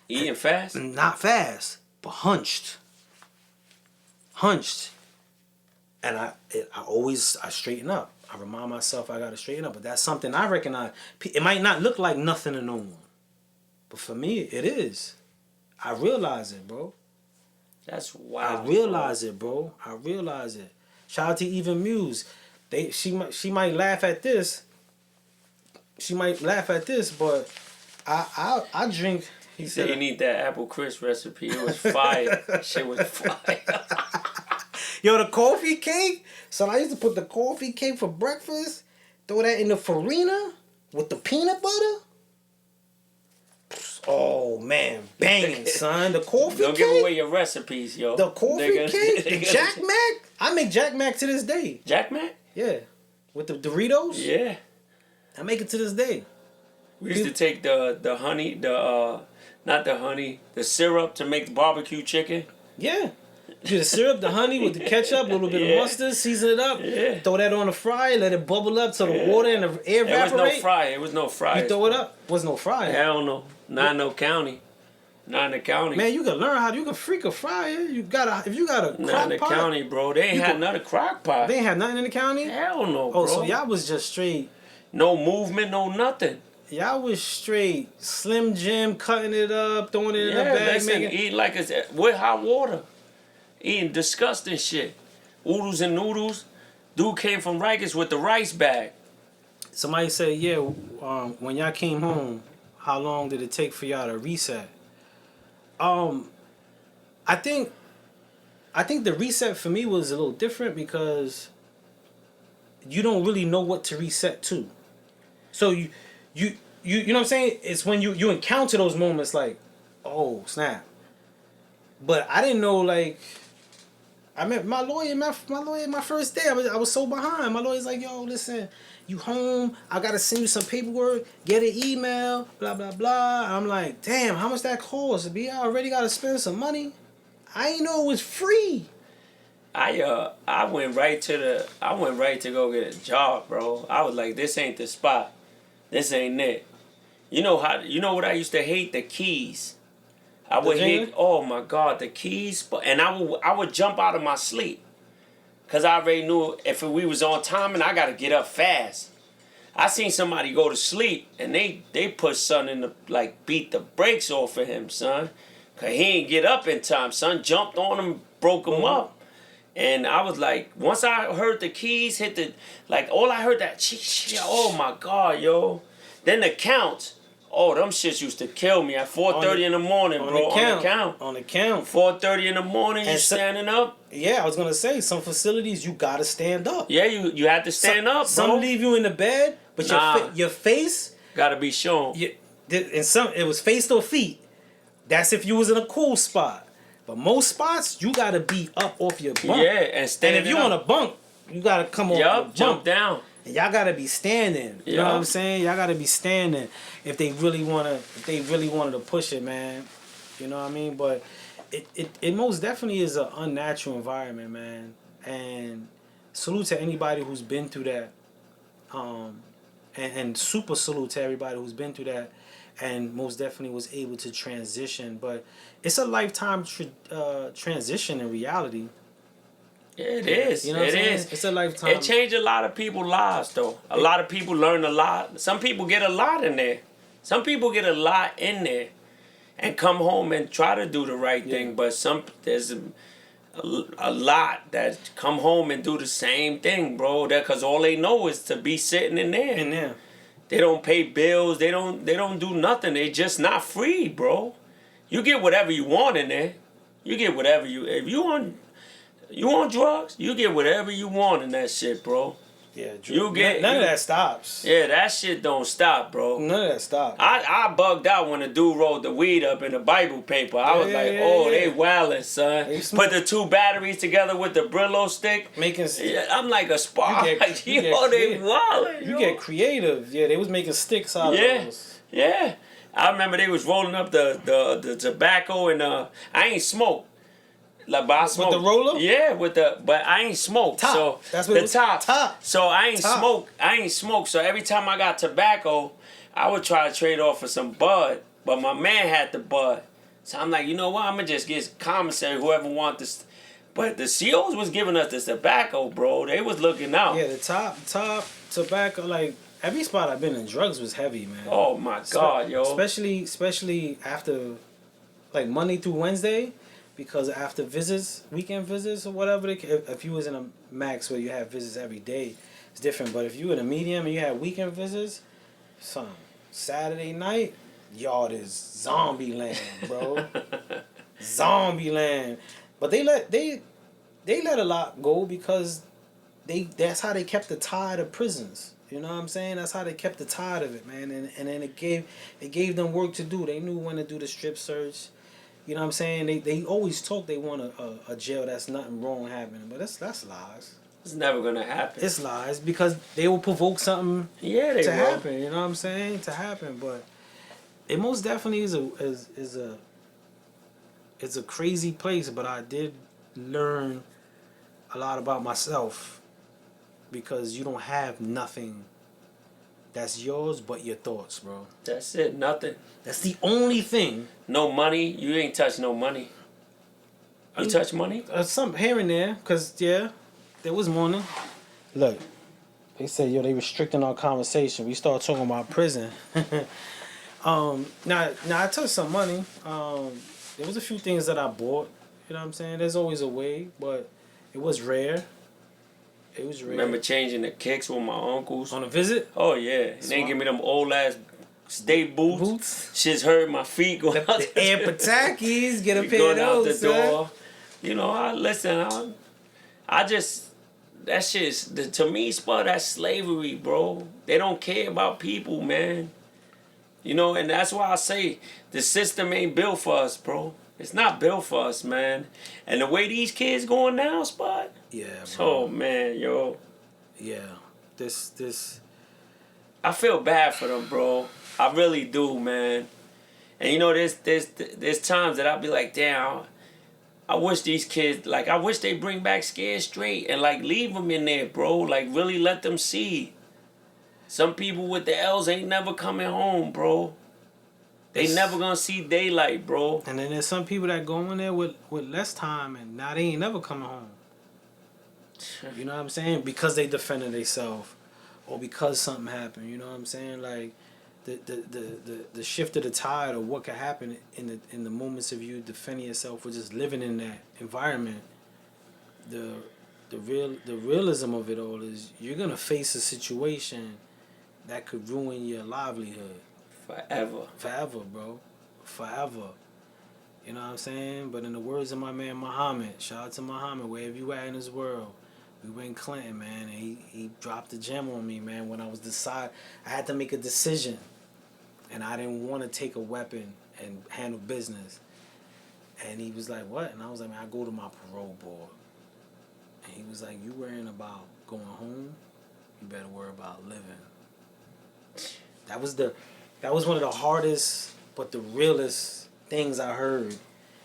Eating fast? Not fast, but hunched. And I straighten up. I remind myself I gotta straighten up. But that's something I recognize. It might not look like nothing to no one, but for me, it is. I realize it, bro. That's wild. I realize it, bro. I realize it. Shout out to Even Muse. She might laugh at this. But I drink. He said you need that apple crisp recipe. It was fire. Shit was fire. Yo, the coffee cake. So I used to put the coffee cake for breakfast. Throw that in the farina with the peanut butter. Oh man, banging, son. The coffee Don't cake. give away your recipes, yo. The coffee cake. The Jack Mac. I make Jack Mac to this day. Jack Mac? Yeah. With the Doritos. Yeah. I make it to this day. We used to take the honey, not the honey, the syrup to make the barbecue chicken. Yeah. Do the syrup, the honey with the ketchup, a little bit of mustard, season it up. Yeah. Throw that on the fryer, let it bubble up till the water and the air evaporate. It was no fryer. You throw it up. Was no fryer. Hell no. Not in no county. Not in the county. Man, you can learn how you can freak a fryer. If you got a Not in crock the pot. county, bro. They ain't had another crock pot. They ain't had nothing in the county? Hell no, bro. Oh, so y'all was just straight. No movement, no nothing. Y'all was straight Slim Jim, cutting it up, throwing it in a bag, listen, making. eating like it's with hot water. Eating disgusting shit. Oodles and noodles. Dude came from Rikers with the rice bag. Somebody said, yeah, when y'all came home, how long did it take for y'all to reset? I think the reset for me was a little different because you don't really know what to reset to. So you know what I'm saying? It's when you encounter those moments like, oh snap. But I didn't know, like, I met my lawyer my first day. I was so behind. My lawyer's like, yo, listen, you home? I gotta send you some paperwork. Get an email. Blah blah blah. I'm like, damn, how much that cost? I already gotta spend some money. I ain't know it was free. I went right to go get a job, bro. I was like, this ain't the spot. This ain't it. You know what I used to hate? The keys. I would hit, oh my God, the keys. And I would jump out of my sleep. Because I already knew if we was on time and I got to get up fast. I seen somebody go to sleep and they put something in the, like, beat the brakes off of him, son. Because he ain't get up in time, son. Jumped on him, broke him up. And I was like, once I heard the keys hit the, like, all I heard that, oh my God, yo. Then the counts. Oh, them shits used to kill me at 4:30 in the morning, bro. On the count. 4:30 in the morning, you standing up. Yeah, I was gonna say some facilities you gotta stand up. Yeah, you had to stand up, bro. Some leave you in the bed, but your face gotta be shown. And some it was face or feet. That's if you was in a cool spot. But most spots you gotta be up off your bunk. Yeah, and stand. And if you on a bunk, you gotta come off your bunk. Jump down. And y'all gotta be standing. You know what I'm saying? Y'all gotta be standing if they really wanted to push it, man. You know what I mean? But it most definitely is an unnatural environment, man. And salute to anybody who's been through that. And super salute to everybody who's been through that and most definitely was able to transition. But it's a lifetime transition in reality. Yeah, it is. You know what I'm saying? It's a lifetime. It changed a lot of people's lives, though. A lot of people learn a lot. Some people get a lot in there. Some people get a lot in there and come home and try to do the right thing. But there's a lot that come home and do the same thing, bro. Because all they know is to be sitting in there. They don't pay bills. They don't do nothing. They just not free, bro. You get whatever you want in there. You get whatever if you want drugs, you get whatever you want in that shit, bro. Yeah, none of that stops. Yeah, that shit don't stop, bro. None of that stops. I bugged out when a dude rolled the weed up in the Bible paper. I was like, they wildin', son. Put the two batteries together with the Brillo stick. I'm like a spark. They wildin'. You get creative. Yeah, they was making sticks out of those. Yeah. I remember they was rolling up the tobacco and I ain't smoked. Like, but I With smoke. the roller? Yeah, but I ain't smoked. Top. So That's what the it was. top. Top. So I ain't Top. smoke. I ain't smoke. So every time I got tobacco, I would try to trade off for some bud. But my man had the bud. So I'm like, you know what? I'm gonna just get commissary, whoever want this. But the COs was giving us this tobacco, bro. They was looking out. Yeah, the top tobacco, like every spot I've been in, drugs was heavy, man. Oh my God, yo. Especially after like Monday through Wednesday, because after visits, weekend visits or whatever, if you was in a max where you have visits every day, it's different. But if you in a medium and you had weekend visits, son, Saturday night, y'all is zombie land, bro. Zombie land. But they let a lot go because that's how they kept the tide of prisons. You know what I'm saying? That's how they kept the tide of it, man. And then it gave them work to do. They knew when to do the strip search. You know what I'm saying? They always talk they want a jail that's nothing wrong happening, but that's lies. It's never gonna happen. It's lies because they will provoke something Yeah, they to will. happen. You know what I'm saying? To happen, but it most definitely is a crazy place. But I did learn a lot about myself because you don't have nothing that's yours but your thoughts, bro. That's it. Nothing. That's the only thing. No money. You ain't touch no money. You touch money? Some here and there, cause yeah, there was morning. Look, they said they restricting our conversation. We start talking about prison. Now I touched some money. There was a few things that I bought. You know what I'm saying? There's always a way, but it was rare. It was rare. Remember changing the kicks with my uncles? On a visit? Oh yeah. They give me them old ass state boots. Shit's hurt my feet going out The Air Patakis, get a pair of going out those, the door. You know, I just that shit's to me, Spud, that's slavery, bro. They don't care about people, man. You know, and that's why I say the system ain't built for us, bro. It's not built for us, man. And the way these kids going now, Spud. Yeah, bro. Oh man, yo. Yeah. This I feel bad for them, bro. I really do, man. And you know, there's times that I'll be like, damn, I wish these kids, like, I wish they bring back Scared Straight and, like, leave them in there, bro. Like, really let them see. Some people with the L's ain't never coming home, bro. They never gonna see daylight, bro. And then there's some people that go in there with less time and now they ain't never coming home. You know what I'm saying? Because they defended themselves or because something happened. You know what I'm saying? Like the shift of the tide of what could happen in the moments of you defending yourself or just living in that environment. The realism of it all is you're gonna face a situation that could ruin your livelihood. Forever, bro. Forever. You know what I'm saying? But in the words of my man Muhammad, shout out to Muhammad, wherever you at in this world, we were in Clinton, man, and he dropped a gem on me, man, when I had to make a decision. And I didn't want to take a weapon and handle business. And he was like, what? And I was like, man, I go to my parole board. And he was like, you worrying about going home? You better worry about living. That was one of the hardest but the realest things I heard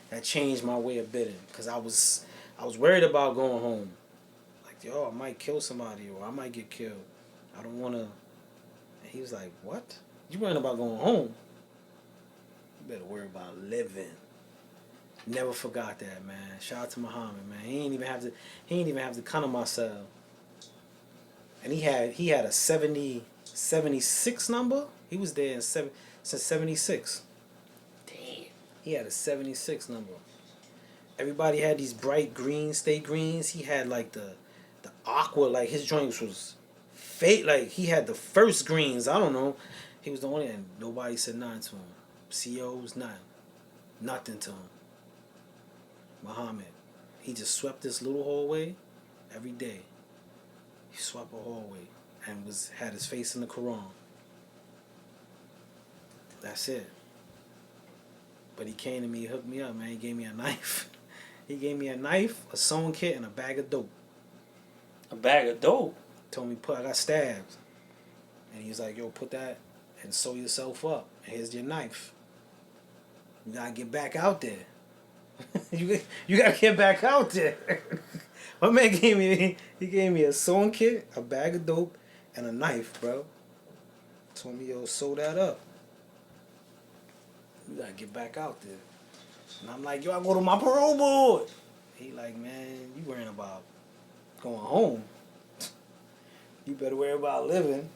that changed my way of bidding. Because I was worried about going home. Like, yo, I might kill somebody or I might get killed. I don't want to. And he was like, what? You worrying about going home? You better worry about living. Never forgot that, man. Shout out to Muhammad, man. He ain't even have to come to my cell. And he had a 76 number. He was there since 76. Damn. He had a 76 number. Everybody had these bright green, state greens. He had like the aqua, like his joints was fake. Like he had the first greens. I don't know. He was the only, and nobody said nothing to him. COs, nothing to him. Muhammad, he just swept this little hallway every day. He swept a hallway and had his face in the Quran. That's it. But he came to me, he hooked me up, man. He gave me a knife. He gave me a knife, a sewing kit, and a bag of dope. A bag of dope? Told me, I got stabbed. And he was like, yo, put that and sew yourself up. Here's your knife. You gotta get back out there. You gotta get back out there. My man gave me a sewing kit, a bag of dope, and a knife, bro. Told me, yo, sew that up. You gotta get back out there. And I'm like, yo, I go to my parole board. He like, man, you worrying about going home. You better worry about living.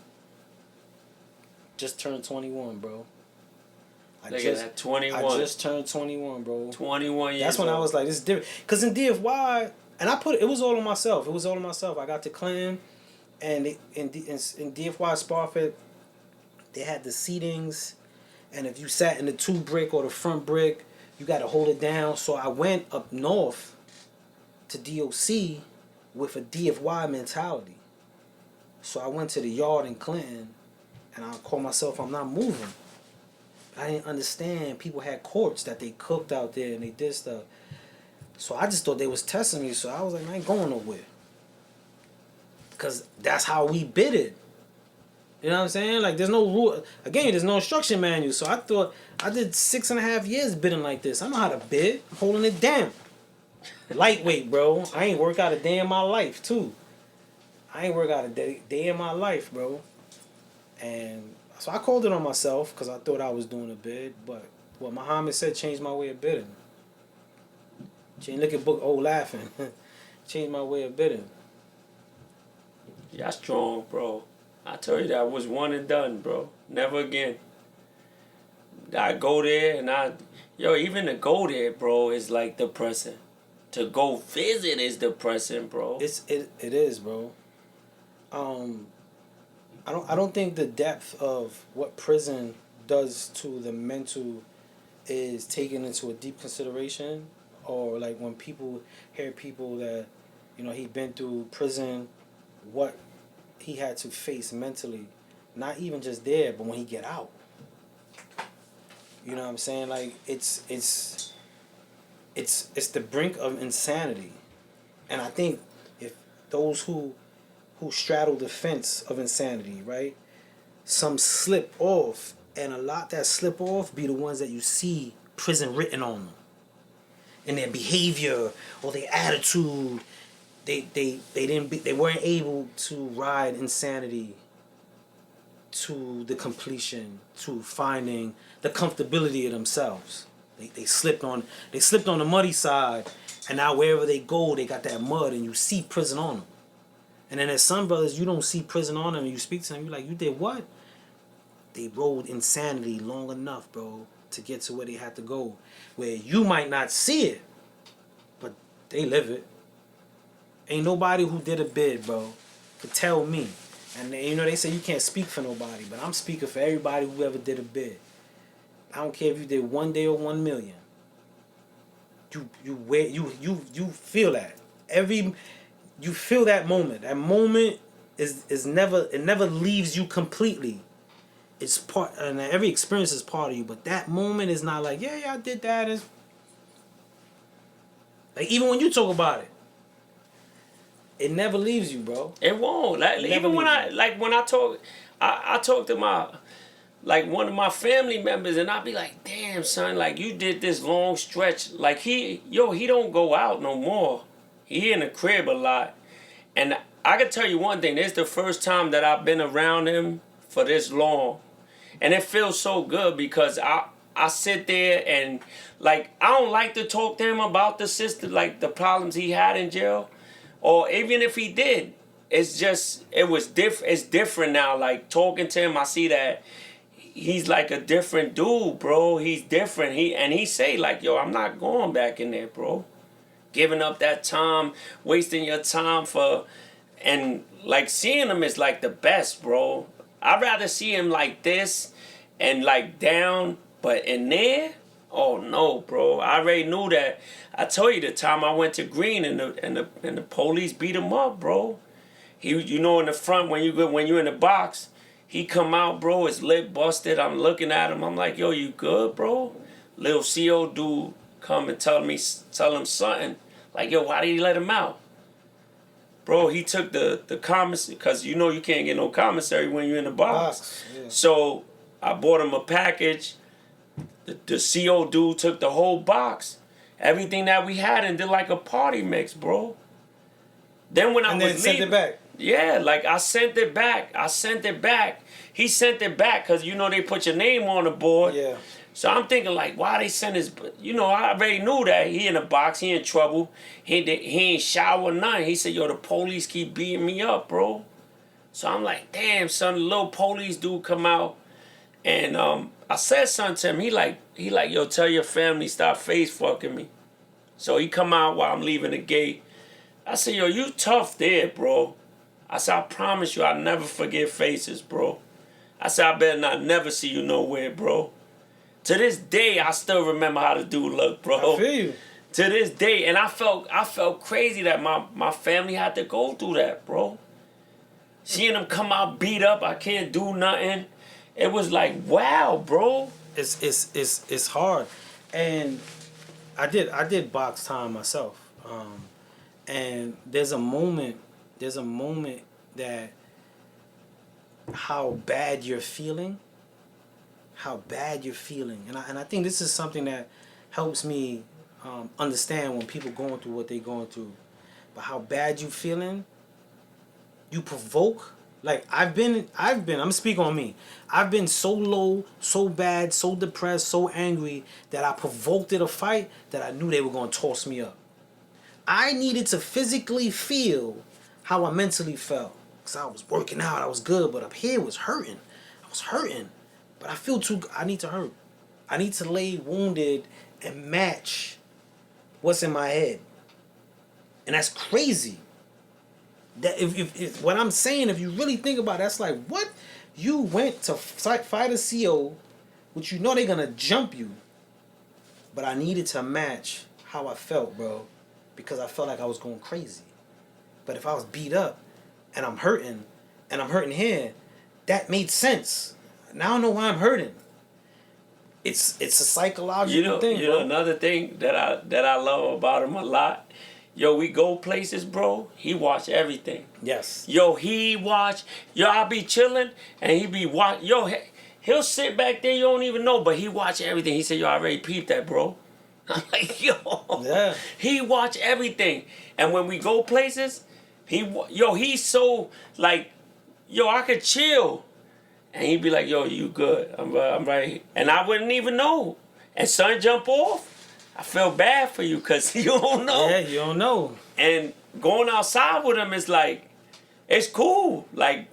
Just turned 21, bro. Look at that, 21. I just turned 21, bro. 21 years That's when old. I was like, this is different. Because in DFY, and it was all on myself. It was all on myself. I got to Clinton, and in DFY Sparford, they had the seatings, and if you sat in the 2 brick or the front brick, you got to hold it down. So I went up north to DOC with a DFY mentality. So I went to the yard in Clinton, and I called myself, I'm not moving. I didn't understand people had courts that they cooked out there and they did stuff. So I just thought they was testing me. So I was like, I ain't going nowhere. Because that's how we bid it. You know what I'm saying? Like, there's no rule. Again, there's no instruction manual. So I thought, I did 6.5 years bidding like this. I know how to bid. I'm holding it down. Lightweight, bro. I ain't worked out a day in my life, too. I ain't worked out a day in my life, bro. And so I called it on myself because I thought I was doing a bid. But what Muhammad said changed my way of bidding. Look at book old laughing. Changed my way of bidding. Y'all strong, bro. I tell you that was one and done, bro. Never again. I go there and even to go there, bro, is like depressing. To go visit is depressing, bro. It is, bro. I don't think the depth of what prison does to the mental is taken into a deep consideration. Or like when people hear people that, he'd been through prison, what he had to face mentally, not even just there, but when he get out. You know what I'm saying? Like it's the brink of insanity, and I think if those who straddle the fence of insanity, right, some slip off, and a lot that slip off be the ones that you see prison written on them. In their behavior or their attitude, they weren't able to ride insanity to the completion, to finding the comfortability of themselves. They slipped on the muddy side, and now wherever they go, they got that mud, and you see prison on them. And then there's some brothers you don't see prison on them, and you speak to them, you're like, you did what? They rode insanity long enough, bro, to get to where they had to go, where you might not see it, but they live it. Ain't nobody who did a bid, bro, could tell me. And they say you can't speak for nobody, but I'm speaking for everybody who ever did a bid. I don't care if you did 1 day or 1 million. You feel that. You feel that moment. That moment is never leaves you completely. It's part, and every experience is part of you, but that moment is not like, yeah, I did that. It's like, even when you talk about it, it never leaves you, bro. It won't. Like, even when I talk to my, like, one of my family members, and I be like, damn, son, like, you did this long stretch. Like, he don't go out no more. He in the crib a lot. And I can tell you one thing, this is the first time that I've been around him for this long. And it feels so good because I sit there and, like, I don't like to talk to him about the system, like, the problems he had in jail. Or even if he did, it's different now. Like, talking to him, I see that he's like a different dude, bro. He's different. He say, like, yo, I'm not going back in there, bro. Giving up that time, wasting your time and like, seeing him is like the best, bro. I'd rather see him like this and like down, but in there, oh no, bro. I already knew that. I told you the time I went to Green and the police beat him up, bro. He, in the front when you in the box, he come out, bro. His lip busted. I'm looking at him. I'm like, yo, you good, bro? Little CO dude come and tell him something. Like, yo, why did he let him out? Bro, he took the commissary, because you can't get no commissary when you're in the box. Yeah. So I bought him a package. The CO dude took the whole box. everything that we had and did like a party mix, bro. Then when I And was then sent leaving, it back. yeah, like I sent it back. He sent it back because you know they put your name on the board. Yeah. So I'm thinking like, why they send his? You know, I already knew that he in a box, he in trouble. He ain't shower nothing. He said, yo, the police keep beating me up, bro. So I'm like, damn, son, the little police dude come out, and I said something to him. He like, yo, tell your family stop face fucking me. So he come out while I'm leaving the gate. I said, yo, you tough there, bro. I said, I promise you, I'll never forget faces, bro. I said, I better not never see you nowhere, bro. To this day, I still remember how the dude looked, bro. I feel you. To this day, and I felt crazy that my family had to go through that, bro. Seeing them come out beat up, I can't do nothing. It was like, wow, bro. It's hard, and I did box time myself, and there's a moment that how bad you're feeling, and I think this is something that helps me understand when people going through what they're going through, but how bad you feeling, you provoke. Like I'm speaking on me. I've been so low, so bad, so depressed, so angry that I provoked it a fight that I knew they were gonna toss me up. I needed to physically feel how I mentally felt. Cause I was working out, I was good, but up here was hurting. I was hurting. But I feel I need to hurt. I need to lay wounded and match what's in my head. And that's crazy. That if what I'm saying, if you really think about it, that's like, what? You went to fight a CO, which you know they're gonna jump you. But I needed to match how I felt, bro, because I felt like I was going crazy. But if I was beat up and I'm hurting here, that made sense. Now I know why I'm hurting. It's a psychological thing, You bro. know another thing that I love about him a lot. Yo, we go places, bro. He watch everything. Yes. Yo, I'll be chilling and he be watch. Yo, he'll sit back there. You don't even know, but he watch everything. He said, yo, I already peeped that, bro. I'm like, yo. Yeah. He watch everything, and when we go places, he's so like, yo, I could chill, and he'd be like, yo, you good? I'm right, and I wouldn't even know. And son jump off. I feel bad for you because you don't know. Yeah, you don't know. And going outside with him is like, it's cool. Like,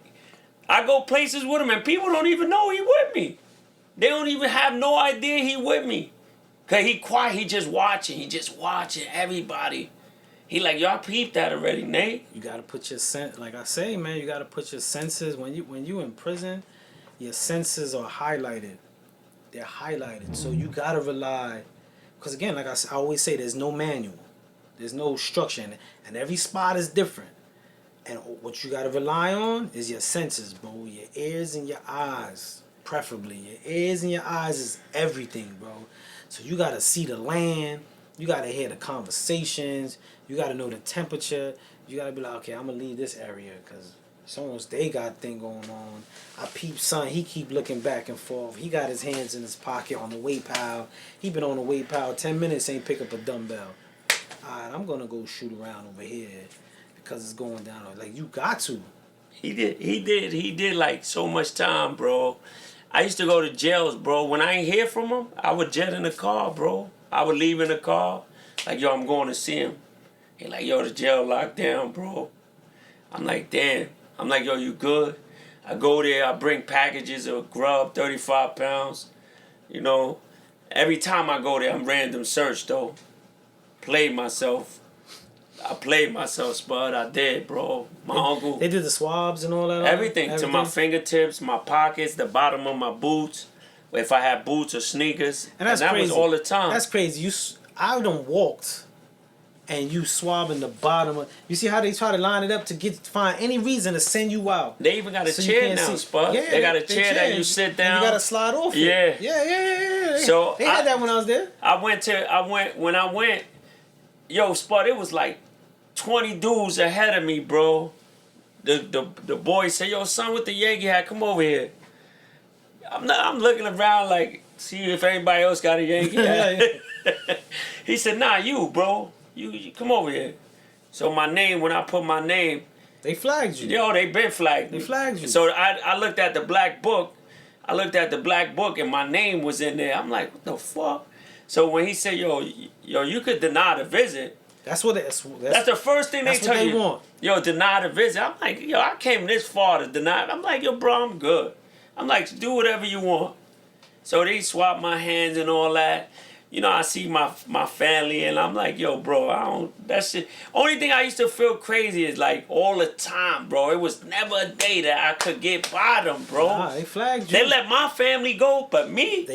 I go places with him and people don't even know he with me. They don't even have no idea he with me. Cause he quiet, he just watching everybody. He like, y'all peeped that already, Nate. You gotta put your like I say, man, you gotta put your senses when you in prison, your senses are highlighted. They're highlighted. So you gotta rely. Because again, like I always say, there's no manual. There's no structure. And every spot is different. And what you got to rely on is your senses, bro. Your ears and your eyes, preferably. Your ears and your eyes is everything, bro. So you got to see the land. You got to hear the conversations. You got to know the temperature. You got to be like, okay, I'm going to leave this area because someone's they got thing going on. I peep son, he keep looking back and forth. He got his hands in his pocket on the weight pile. He been on the weight pile 10 minutes, ain't pick up a dumbbell. Alright, I'm gonna go shoot around over here because it's going down. Like, you got to. He did like so much time, bro. I used to go to jails, bro. When I ain't hear from him, I would jet in the car, bro. I would leave in the car. Like, yo, I'm going to see him. He like, yo, the jail locked down, bro. I'm like, damn. I'm like, yo, you good? I go there, I bring packages of grub, 35 pounds. You know, every time I go there, I'm random search, though. I played myself, Spud. I did, bro. My uncle. They did the swabs and all that? Everything. To my fingertips, my pockets, the bottom of my boots. If I had boots or sneakers. And that was all the time. That's crazy. I done walked and you swabbing the bottom of. You see how they try to line it up to find any reason to send you out. They even got a chair now, Spud. Yeah, they got a chair that you sit down. And you got to slide off. Yeah. Yeah. So they had that when I was there. When I went, yo, Spud, it was like 20 dudes ahead of me, bro. The boy said, yo, son with the Yankee hat, come over here. I'm looking around like, see if anybody else got a Yankee hat. He said, nah, you, bro. You come over here. So my name, when I put my name, They flagged you. yo, they been flagged me. They flagged you. So I looked at the black book. I looked at the black book and my name was in there. I'm like, what the fuck? So when he said, yo, you could deny the visit. That's what That's the first thing they that's what tell they you. want. Yo, deny the visit. I'm like, yo, I came this far to deny it. I'm like, yo, bro, I'm good. I'm like, do whatever you want. So they swap my hands and all that. You know, I see my family and I'm like, yo, bro, I don't, that shit. Only thing I used to feel crazy is like all the time, bro. It was never a day that I could get by them, bro. Nah, they flagged you. They let my family go, but me,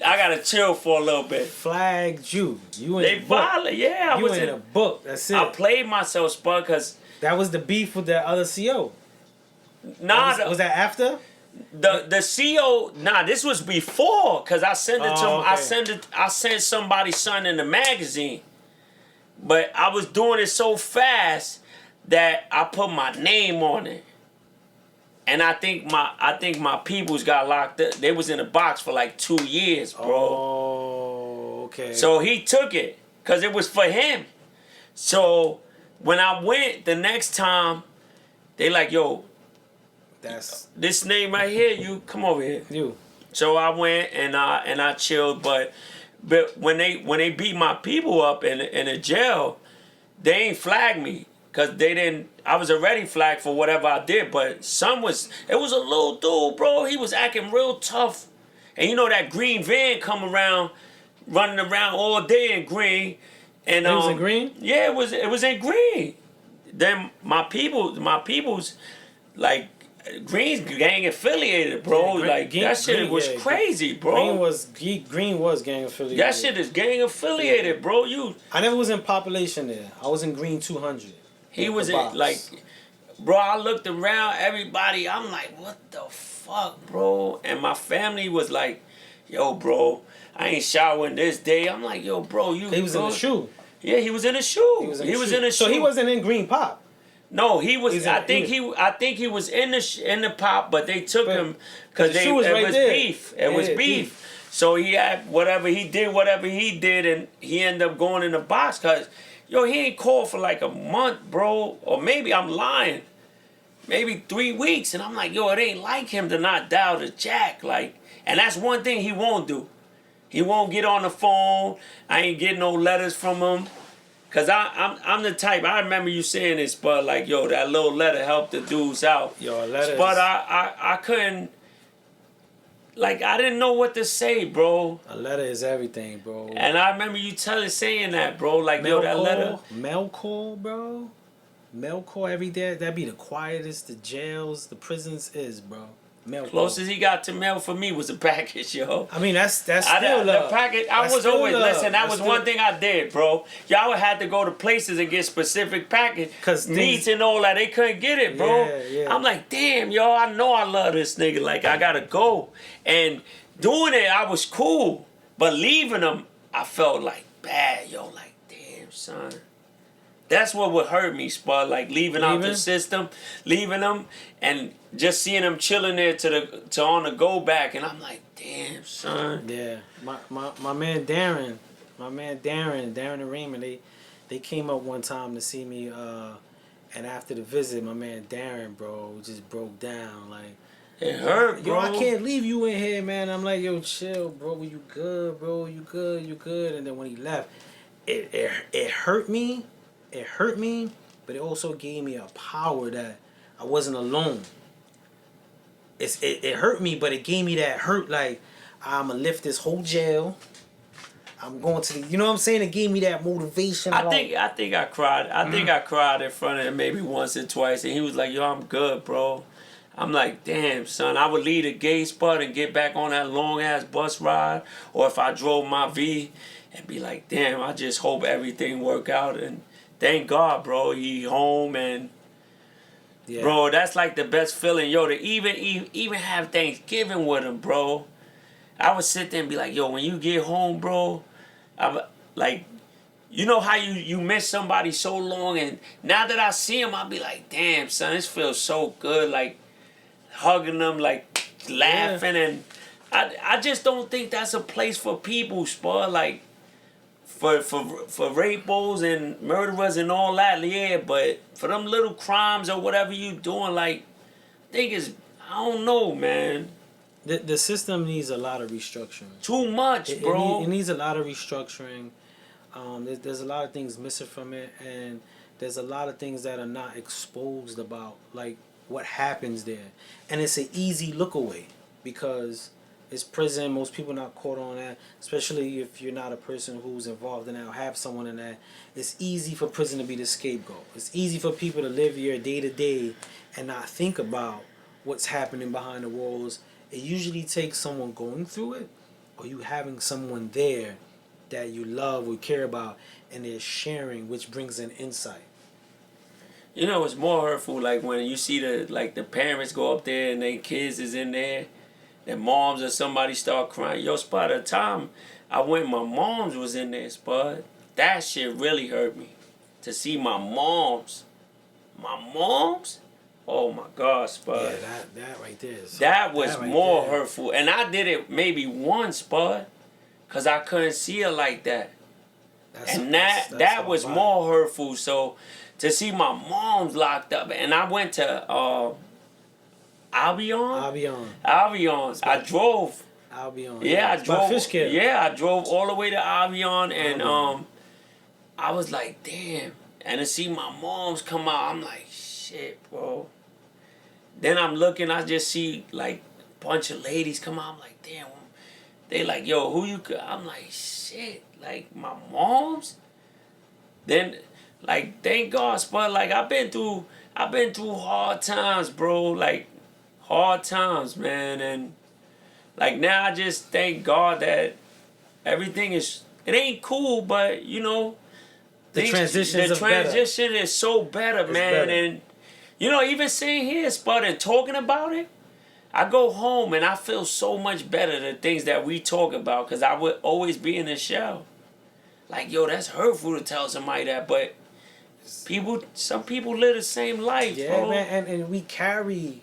I gotta chill for a little bit. Flagged you. You in They the book. violent, yeah. I You was in a book. That's it. I played myself, Spud, because That was the beef with that other CO. nah, Was that after? the CO, nah, this was before, cause I sent it to okay. I sent somebody's son in the magazine, but I was doing it so fast that I put my name on it, and I think my peoples got locked up. They was in a box for like 2 years, bro. Oh, okay. So he took it, cause it was for him. So when I went the next time, they like, yo, That's this name right here, you come over here. you. So I went and I chilled, but when they beat my people up in a jail, they ain't flagged me because they didn't. I was already flagged for whatever I did, but it was a little dude, bro. He was acting real tough, and you know that green van come around, running around all day in green, and It was in green? Yeah, it was in green. Then my people's like. Green's gang affiliated, bro. Yeah, like that shit was crazy, bro. Green was gang affiliated. That shit is gang affiliated, bro. I never was in population there. I was in Green 200. He was in like, bro. I looked around, everybody. I'm like, what the fuck, bro? And my family was like, yo, bro, I ain't showering this day. I'm like, yo, bro, you. He was in the shoe. Yeah, he was in a shoe. He was in a shoe. So he wasn't in Green Pop. No, he was. I think he was in the pop, but they took him because it was beef. It was beef. So he had whatever he did, and he ended up going in the box. Cause yo, he ain't called for like a month, bro, or maybe I'm lying, maybe 3 weeks, and I'm like, yo, it ain't like him to not dial the jack, like, and that's one thing he won't do. He won't get on the phone. I ain't getting no letters from him. Cause I'm the type. I remember you saying this, but like, yo, that little letter helped the dudes out. Yo, a letter. But I couldn't. Like, I didn't know what to say, bro. A letter is everything, bro. And I remember you saying that, bro. Like, yo, that letter. Mail call, bro. Mail call every day. That'd be the quietest the jails, the prisons is, bro. Mail Closest he got to mail for me was a package, yo. I mean, that's still love. The package. I was always listen. That was one thing I did, bro. Y'all had to go to places and get specific package, cause meats and all that. They couldn't get it, bro. Yeah. I'm like, damn, yo. I know I love this nigga. Like, I gotta go. And doing it, I was cool, but leaving him, I felt like bad, yo. Like, damn, son. That's what would hurt me, Spud. Like leaving out the system, leaving them, and just seeing them chilling there to on the go back, and I'm like, damn, son. Yeah, my man Darren, and Raymond, they came up one time to see me, and after the visit, my man Darren, bro, just broke down like. It hurt, bro. Yo, I can't leave you in here, man. I'm like, yo, chill, bro. You good, bro? You good? And then when he left, it hurt me. It hurt me, but it also gave me a power that I wasn't alone. It hurt me, but it gave me that hurt like I'ma lift this whole jail. I'm going to the, you know what I'm saying? It gave me that motivation. I think I cried. I think I cried in front of him maybe once or twice, and he was like, "Yo, I'm good, bro." I'm like, "Damn, son." I would leave the gay spot and get back on that long ass bus ride, or if I drove my V, and be like, "Damn, I just hope everything work out." And thank God, bro, he home and. Yeah. Bro, that's like the best feeling, yo, to even have Thanksgiving with him, bro. I would sit there and be like, yo, when you get home, bro, I'm like, you know how you miss somebody so long, and now that I see him, I'll be like, damn, son, this feels so good, like hugging them, like laughing, and I just don't think that's a place for people, Spud. Like, for rapos and murderers and all that, yeah. But for them little crimes or whatever you doing, like, I think it's, I don't know, man. The system needs a lot of restructuring. Too much, bro. It needs a lot of restructuring. There's a lot of things missing from it, and there's a lot of things that are not exposed about, like what happens there. And it's an easy look away because it's prison. Most people not caught on that, especially if you're not a person who's involved in that or have someone in that. It's easy for prison to be the scapegoat. It's easy for people to live your day to day and not think about what's happening behind the walls. It usually takes someone going through it or you having someone there that you love or care about and they're sharing, which brings an insight. You know, it's more hurtful like when you see the parents go up there and their kids is in there, their moms or somebody start crying. Yo, Spud, at the time I went, my moms was in there, Spud. That shit really hurt me. To see my moms. Oh my God, Spud. Yeah, that right there is. That was right more there. hurtful. And I did it maybe once, Spud. Because I couldn't see her like that. That's that was more hurtful. So to see my mom's locked up. And I went to Albion. I drove. Albion. Yeah, I drove. Fishkill. Yeah, I drove all the way to Albion. And I was like, damn. And to see my mom's come out, I'm like, shit, bro. Then I'm looking, I just see like a bunch of ladies come out. I'm like, damn. They like, yo, who you could? I'm like, shit, like my mom's. Then, like, thank God, but like I've been through hard times, bro. Like, hard times, man. And like now, I just thank God that everything is. It ain't cool, but you know, the transition is so better, man. Better. And you know, even sitting here, Spud, and talking about it. I go home and I feel so much better the things that we talk about because I would always be in the shell. Like, yo, that's hurtful to tell somebody that, but some people live the same life, yeah, bro. man, and we carry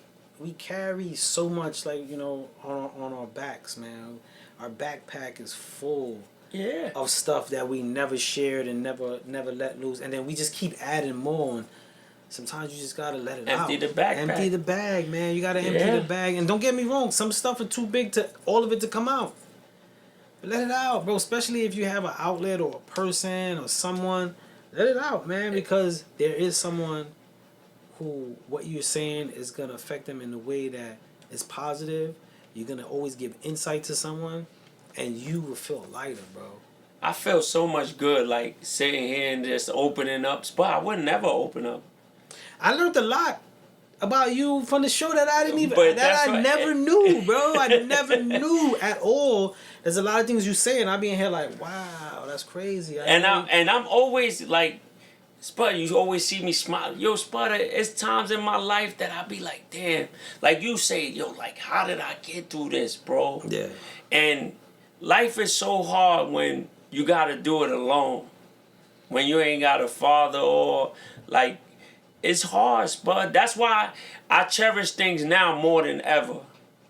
so much, like, you know, on our backs, man. Our backpack is full of stuff that we never shared and never let loose, and then we just keep adding more on. Sometimes you just gotta let it out. Empty the backpack. Empty the bag, man. You gotta empty the bag. And don't get me wrong, some stuff are too big to all of it to come out. But let it out, bro. Especially if you have an outlet or a person or someone. Let it out, man. Because there is someone who what you're saying is gonna affect them in a way that is positive. You're gonna always give insight to someone, and you will feel lighter, bro. I feel so much good, like sitting here and just opening up. But I would never open up. I learned a lot about you from the show that I didn't even never knew, bro. I never knew at all. There's a lot of things you say, and I be in here like, wow, that's crazy. I'm always like, Spud, you always see me smile. Yo, Spud, it's times in my life that I be like, damn. Like you say, yo, like, how did I get through this, bro? Yeah. And life is so hard when you gotta do it alone. When you ain't got a father or like. It's hard, Spud. That's why I cherish things now more than ever.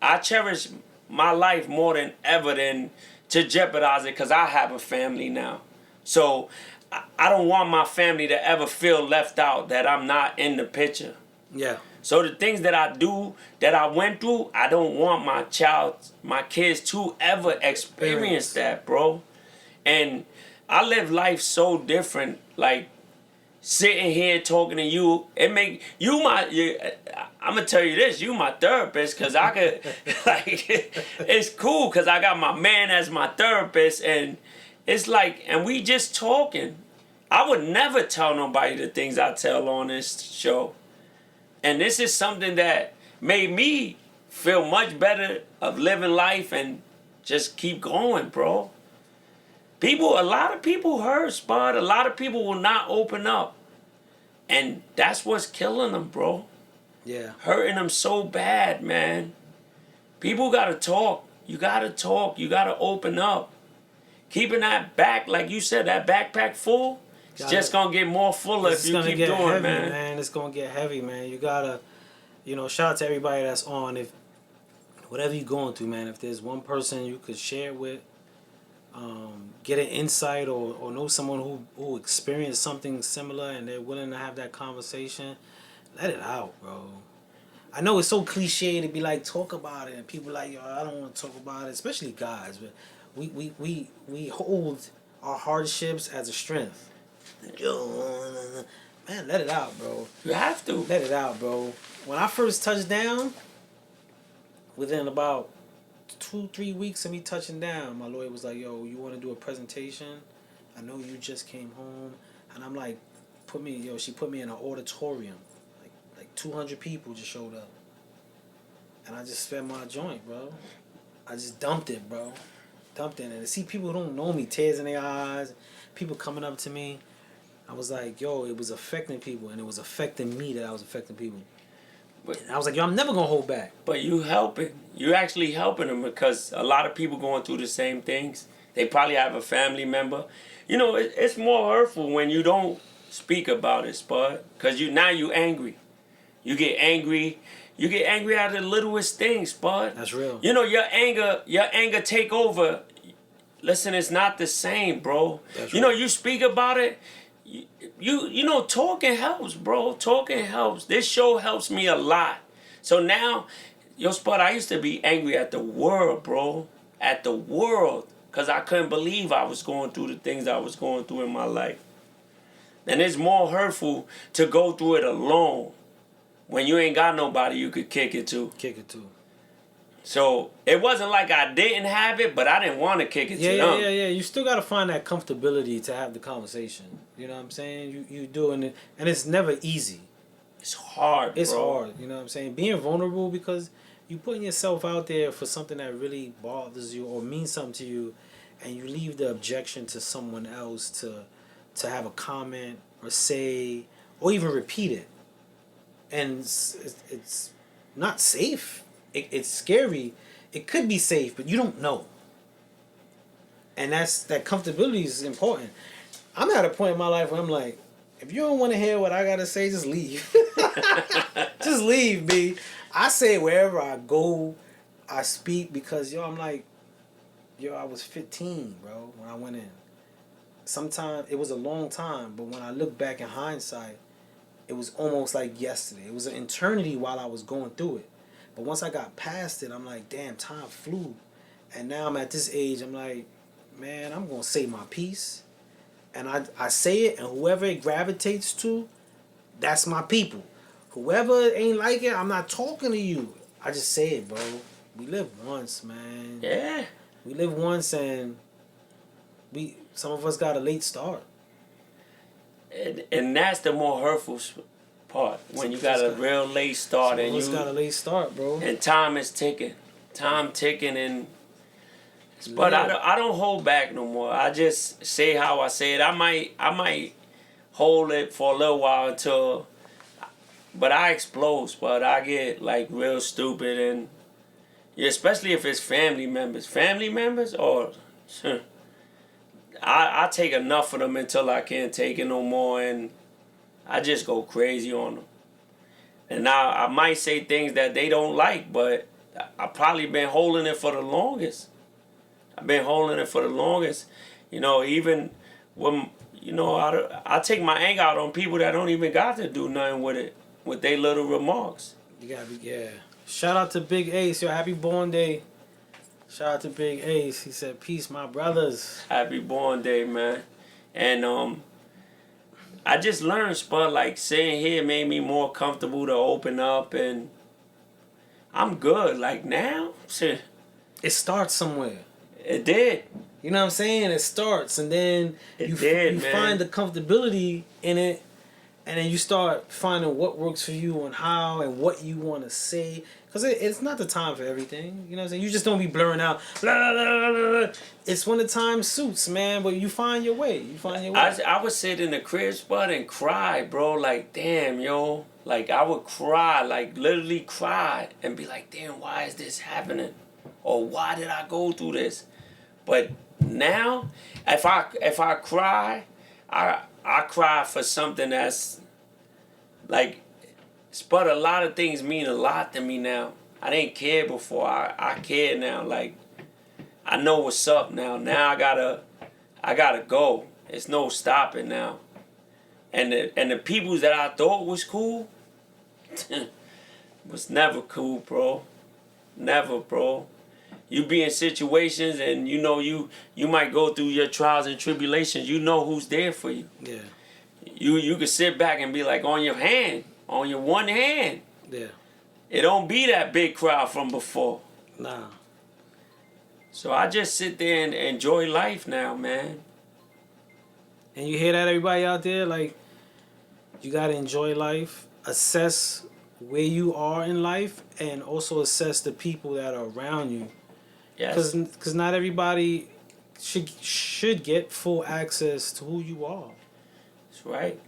I cherish my life more than ever than to jeopardize it because I have a family now. So I don't want my family to ever feel left out, that I'm not in the picture. Yeah. So the things that I do, that I went through, I don't want my kids to ever experience that, bro. And I live life so different, like, sitting here talking to you, it make you I'm gonna tell you this, you my therapist, cause I could like it's cool cause I got my man as my therapist, and it's like, and we just talking. I would never tell nobody the things I tell on this show, and this is something that made me feel much better of living life and just keep going, bro. A lot of people hurt, Spud. A lot of people will not open up. And that's what's killing them, bro. Yeah. Hurting them so bad, man. People gotta talk. You gotta talk. You gotta open up. Keeping that back, like you said, that backpack full, it's just gonna get more fuller if you keep doing, heavy, man. It's gonna get heavy, man. You gotta, shout out to everybody that's on. If whatever you're going through, man, if there's one person you could share with, get an insight or know someone who experienced something similar and they're willing to have that conversation, let it out, bro. I know it's so cliche to be like talk about it and people like, yo, I don't want to talk about it, especially guys, but we hold our hardships as a strength. Yo, man, let it out, bro. You have to. Let it out, bro. When I first touched down, within about 2-3 weeks of me touching down, my lawyer was like, yo, you want to do a presentation? I know you just came home. And I'm like, she put me in an auditorium. Like 200 people just showed up. And I just spent my joint, bro. I just dumped it, bro. Dumped it. And to see people who don't know me, tears in their eyes, people coming up to me, I was like, yo, it was affecting people. And it was affecting me that I was affecting people. And I was like, yo, I'm never going to hold back. But you helping. You actually helping them because a lot of people going through the same things. They probably have a family member. You know, it's more hurtful when you don't speak about it, Spud. Because now you angry. You get angry. You get angry at the littlest things, Spud. That's real. You know, your anger take over. Listen, it's not the same, bro. That's you know, you speak about it. You know, talking helps, bro. Talking helps. This show helps me a lot. So now, Spud, I used to be angry at the world, bro. At the world. Because I couldn't believe I was going through the things I was going through in my life. And it's more hurtful to go through it alone. When you ain't got nobody you could kick it to. Kick it to. So it wasn't like I didn't have it, but I didn't want to kick it to them. Yeah. You still got to find that comfortability to have the conversation. You know what I'm saying? You doing it, and it's never easy. It's hard, It's bro. hard. You know what I'm saying? Being vulnerable because you putting yourself out there for something that really bothers you or means something to you, and you leave the objection to someone else to have a comment or say or even repeat it. And it's not safe. It's scary. It could be safe, but you don't know. And that comfortability is important. I'm at a point in my life where I'm like, if you don't want to hear what I gotta say, just leave. Just leave, B. I say wherever I go, I speak because I'm like, I was 15, bro, when I went in. Sometimes it was a long time, but when I look back in hindsight, it was almost like yesterday. It was an eternity while I was going through it. But once I got past it, I'm like, damn, time flew. And now I'm at this age, I'm like, man, I'm going to say my piece. And I say it, and whoever it gravitates to, that's my people. Whoever ain't like it, I'm not talking to you. I just say it, bro. We live once, man. Yeah. We live once, and some of us got a late start. And that's the more hurtful part. When you got a real late start and you got a late start, bro. And time is ticking. Time ticking and but I don't hold back no more. I just say how I say it. I might hold it for a little while until but I explode, but I get like real stupid and especially if it's family members. Family members or I take enough of them until I can't take it no more, and I just go crazy on them. And now I might say things that they don't like, but I probably been holding it for the longest. I've been holding it for the longest. You know, even when, I take my anger out on people that don't even got to do nothing with it, with their little remarks. You gotta be, yeah. Shout out to Big Ace, yo, happy born day. Shout out to Big Ace. He said, peace, my brothers. Happy born day, man. And I just learned, Spud, like sitting here made me more comfortable to open up, and I'm good. Like now, shit. It starts somewhere. It did. You know what I'm saying? It starts, and then you find the comfortability in it, and then you start finding what works for you and how and what you want to say. Because it's not the time for everything. You know what I'm saying? You just don't be blurring out. Blah, blah, blah, blah, blah. It's when the time suits, man. But you find your way. I would sit in the crib spot and cry, bro. Like, damn, yo. Like, I would cry. Like, literally cry. And be like, damn, why is this happening? Or why did I go through this? But now, if I cry, I cry for something that's, like, but a lot of things mean a lot to me now. I didn't care before. I care now. Like, I know what's up now. Now I gotta go. It's no stopping now. And the people that I thought was cool was never cool, bro. Never, bro. You be in situations and you know you might go through your trials and tribulations. You know who's there for you. Yeah. You can sit back and be like on your one hand. Yeah. It don't be that big crowd from before. Nah. So I just sit there and enjoy life now, man. And you hear that, everybody out there? Like, you gotta enjoy life, assess where you are in life, and also assess the people that are around you. Yes. Because not everybody should get full access to who you are. That's right.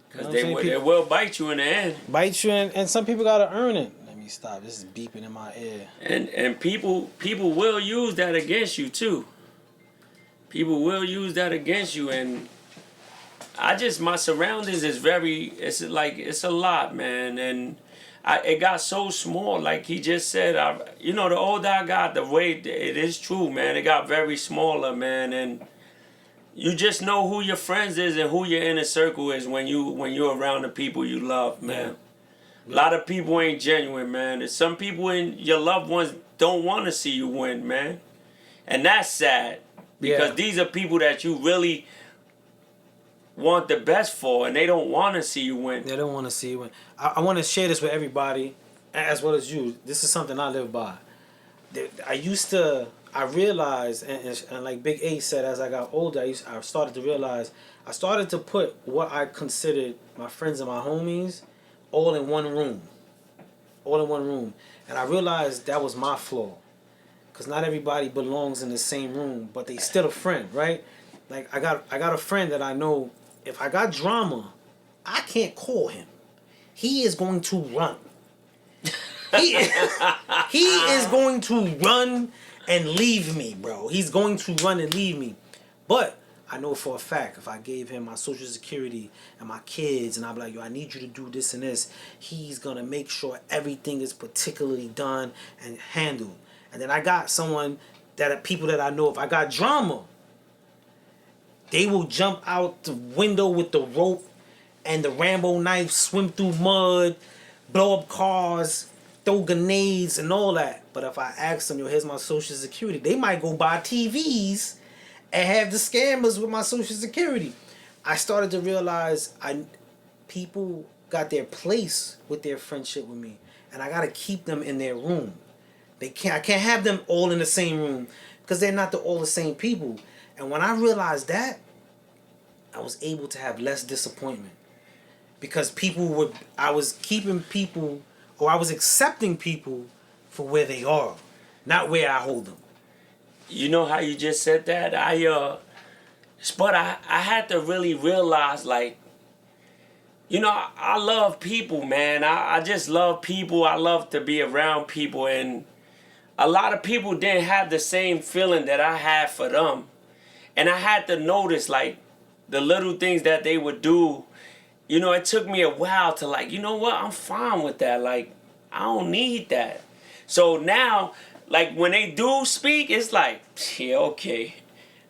Because You know what I'm saying? they will bite you in the end. Bite you, and some people gotta earn it. Let me stop. This is beeping in my ear. And people will use that against you too. People will use that against you, and my surroundings is it's a lot, man, and it got so small, like he just said. The older I got, the way it is true, man. It got very smaller, man, and you just know who your friends is and who your inner circle is when you're around the people you love, man. Yeah. A lot of people ain't genuine, man. And some people in your loved ones don't want to see you win, man, and that's sad because these are people that you really want the best for, and they don't want to see you win. They don't want to see you win. I want to share this with everybody, as well as you. This is something I live by. I realized, and like Big A said, as I got older, I started to realize, I started to put what I considered my friends and my homies all in one room. All in one room. And I realized that was my flaw. Because not everybody belongs in the same room, but they still a friend, right? Like, I got a friend that I know, if I got drama, I can't call him. He is going to run. He is going to run and leave me, bro. He's going to run and leave me. But I know for a fact, if I gave him my social security and my kids, and I'm like, yo, I need you to do this and this, he's going to make sure everything is particularly done and handled. And then I got people that I know, if I got drama, they will jump out the window with the rope and the Rambo knife, swim through mud, blow up cars, throw grenades and all that. But if I ask them, yo, here's my social security, they might go buy TVs and have the scammers with my social security. I started to realize people got their place with their friendship with me, and I gotta keep them in their room. I can't have them all in the same room because they're not all the same people. And when I realized that, I was able to have less disappointment because I was keeping people, or I was accepting people for where they are, not where I hold them. You know how you just said that? But I had to really realize, like, I love people, man. I just love people. I love to be around people, and a lot of people didn't have the same feeling that I had for them. And I had to notice, like, the little things that they would do. It took me a while to, like, you know what? I'm fine with that. Like, I don't need that. So now, like, when they do speak, it's like, yeah, okay.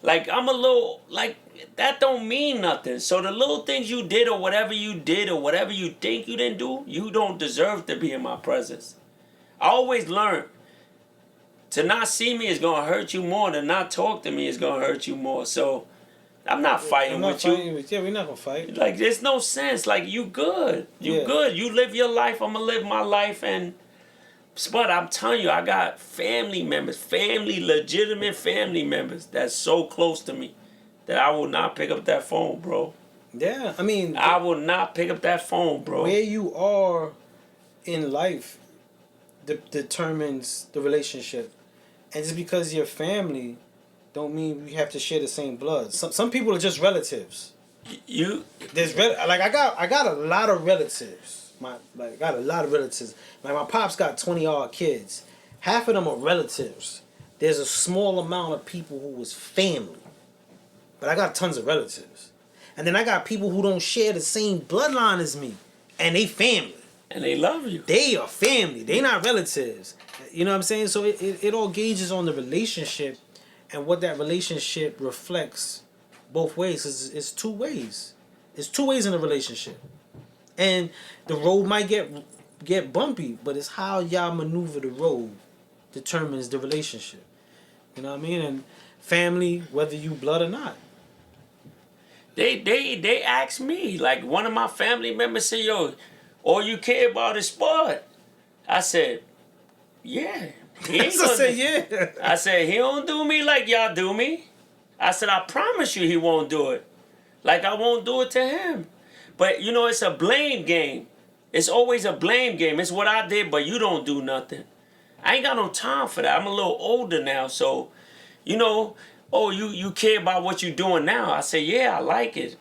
Like, I'm a little, like, that don't mean nothing. So the little things you did or whatever you think you didn't do, you don't deserve to be in my presence. I always learn. To not see me is going to hurt you more. To not talk to me is going to hurt you more. So, I'm not fighting with you. Yeah, we're not going to fight. Like, there's no sense. Like, you good. You good. You live your life. I'm going to live my life. But I'm telling you, I got legitimate family members that's so close to me that I will not pick up that phone, bro. Yeah, I mean, I will not pick up that phone, bro. Where you are in life determines the relationship. And just because you're family don't mean we have to share the same blood. Some people are just relatives. I got a lot of relatives. Like, my pops got 20 odd kids. Half of them are relatives. There's a small amount of people who was family. But I got tons of relatives. And then I got people who don't share the same bloodline as me. And they family. And they love you. They are family. They not relatives. You know what I'm saying? So it all gauges on the relationship and what that relationship reflects both ways. It's two ways. It's two ways in a relationship, and the road might get bumpy, but it's how y'all maneuver the road determines the relationship. You know what I mean? And family, whether you blood or not. They asked me, like one of my family members said, yo, all you care about is sport. I said, yeah. He ain't So I gonna said, yeah. I said, he don't do me like y'all do me. I said, I promise you he won't do it. Like I won't do it to him. But you know, it's a blame game. It's always a blame game. It's what I did, but you don't do nothing. I ain't got no time for that. I'm a little older now, so, you know, oh, you care about what you're doing now. I say, yeah, I like it.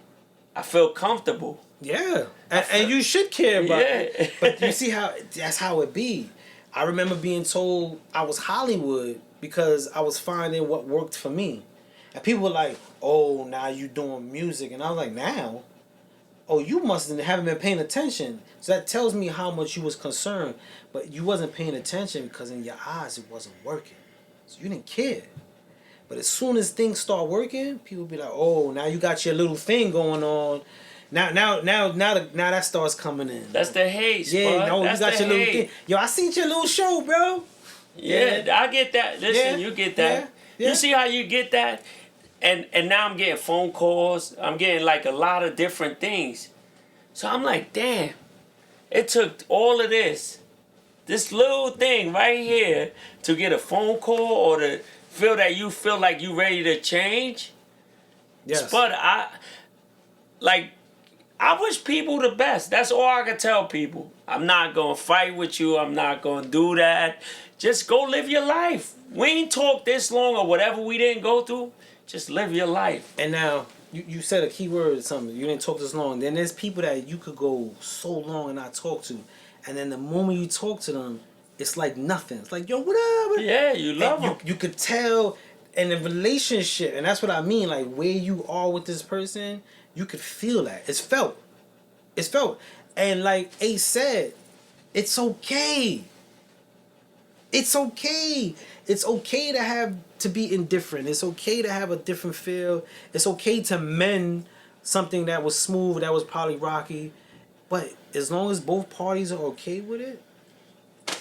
I feel comfortable. Yeah, and you should care about it. Yeah. But you see how that's how it be. I remember being told I was Hollywood because I was finding what worked for me, and people were like, "Oh, now you doing music," and I was like, "Now, oh, you haven't been paying attention." So that tells me how much you was concerned, but you wasn't paying attention because in your eyes it wasn't working, so you didn't care. But as soon as things start working, people be like, "Oh, now you got your little thing going on." Now that starts coming in. That's the hate, Yeah, Spud. no, That's you got the your little hate. thing. Yo, I seen your little show, bro. Yeah, I get that. Listen, Yeah, you get that. yeah, yeah. You see how you get that? And now I'm getting phone calls. I'm getting like a lot of different things. So I'm like, damn, it took all of this little thing right here to get a phone call or to feel that you feel like you ready to change. Yes. But I wish people the best. That's all I can tell people. I'm not gonna fight with you. I'm not gonna do that. Just go live your life. We ain't talked this long or whatever we didn't go through. Just live your life. And now you said a key word or something. You didn't talk this long. Then there's people that you could go so long and not talk to, and then the moment you talk to them, it's like nothing. It's like, yo, what up? Yeah, you love And them. you could tell in a relationship, and that's what I mean. Like where you are with this person, you could feel that. It's felt. It's felt. And like Ace said, it's okay. It's okay. It's okay to be indifferent. It's okay to have a different feel. It's okay to mend something that was smooth, that was probably rocky. But as long as both parties are okay with it,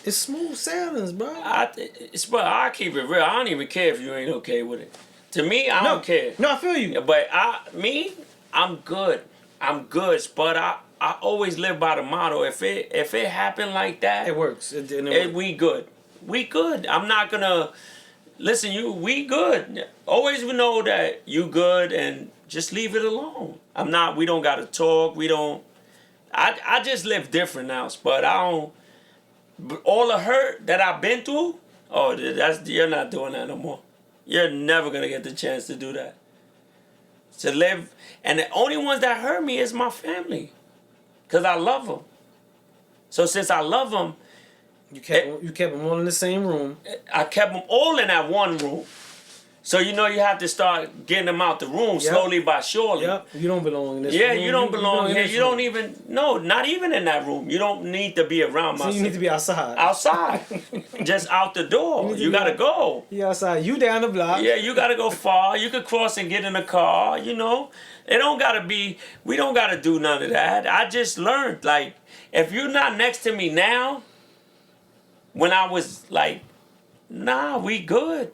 it's smooth sailings, bro. But I keep it real. I don't even care if you ain't okay with it. To me, I don't care. No, I feel you. But I'm good. I'm good. But I always live by the motto. If it happened like that, It works. we good. We good. I'm not gonna listen. We good. Always know that you good, and just leave it alone. I'm not. We don't gotta talk. We don't. I just live different now, but I don't. All the hurt that I've been through. Oh, you're not doing that no more. You're never gonna get the chance to do that. To live, and the only ones that hurt me is my family, cause I love them. So since I love them, You kept them all in the same room. I kept them all in that one room. So you have to start getting them out the room slowly but surely. Yep. You don't belong in this Yeah, room. you don't belong in here. this You don't room. even not even in that room. You don't need to be around So myself. you need to be outside. Outside, just out the door. You gotta go. You outside. You down the block. Yeah, you gotta go far. You could cross and get in a car. It don't gotta be. We don't gotta do none of that. I just learned, like, if you're not next to me now, when I was like, nah, we good.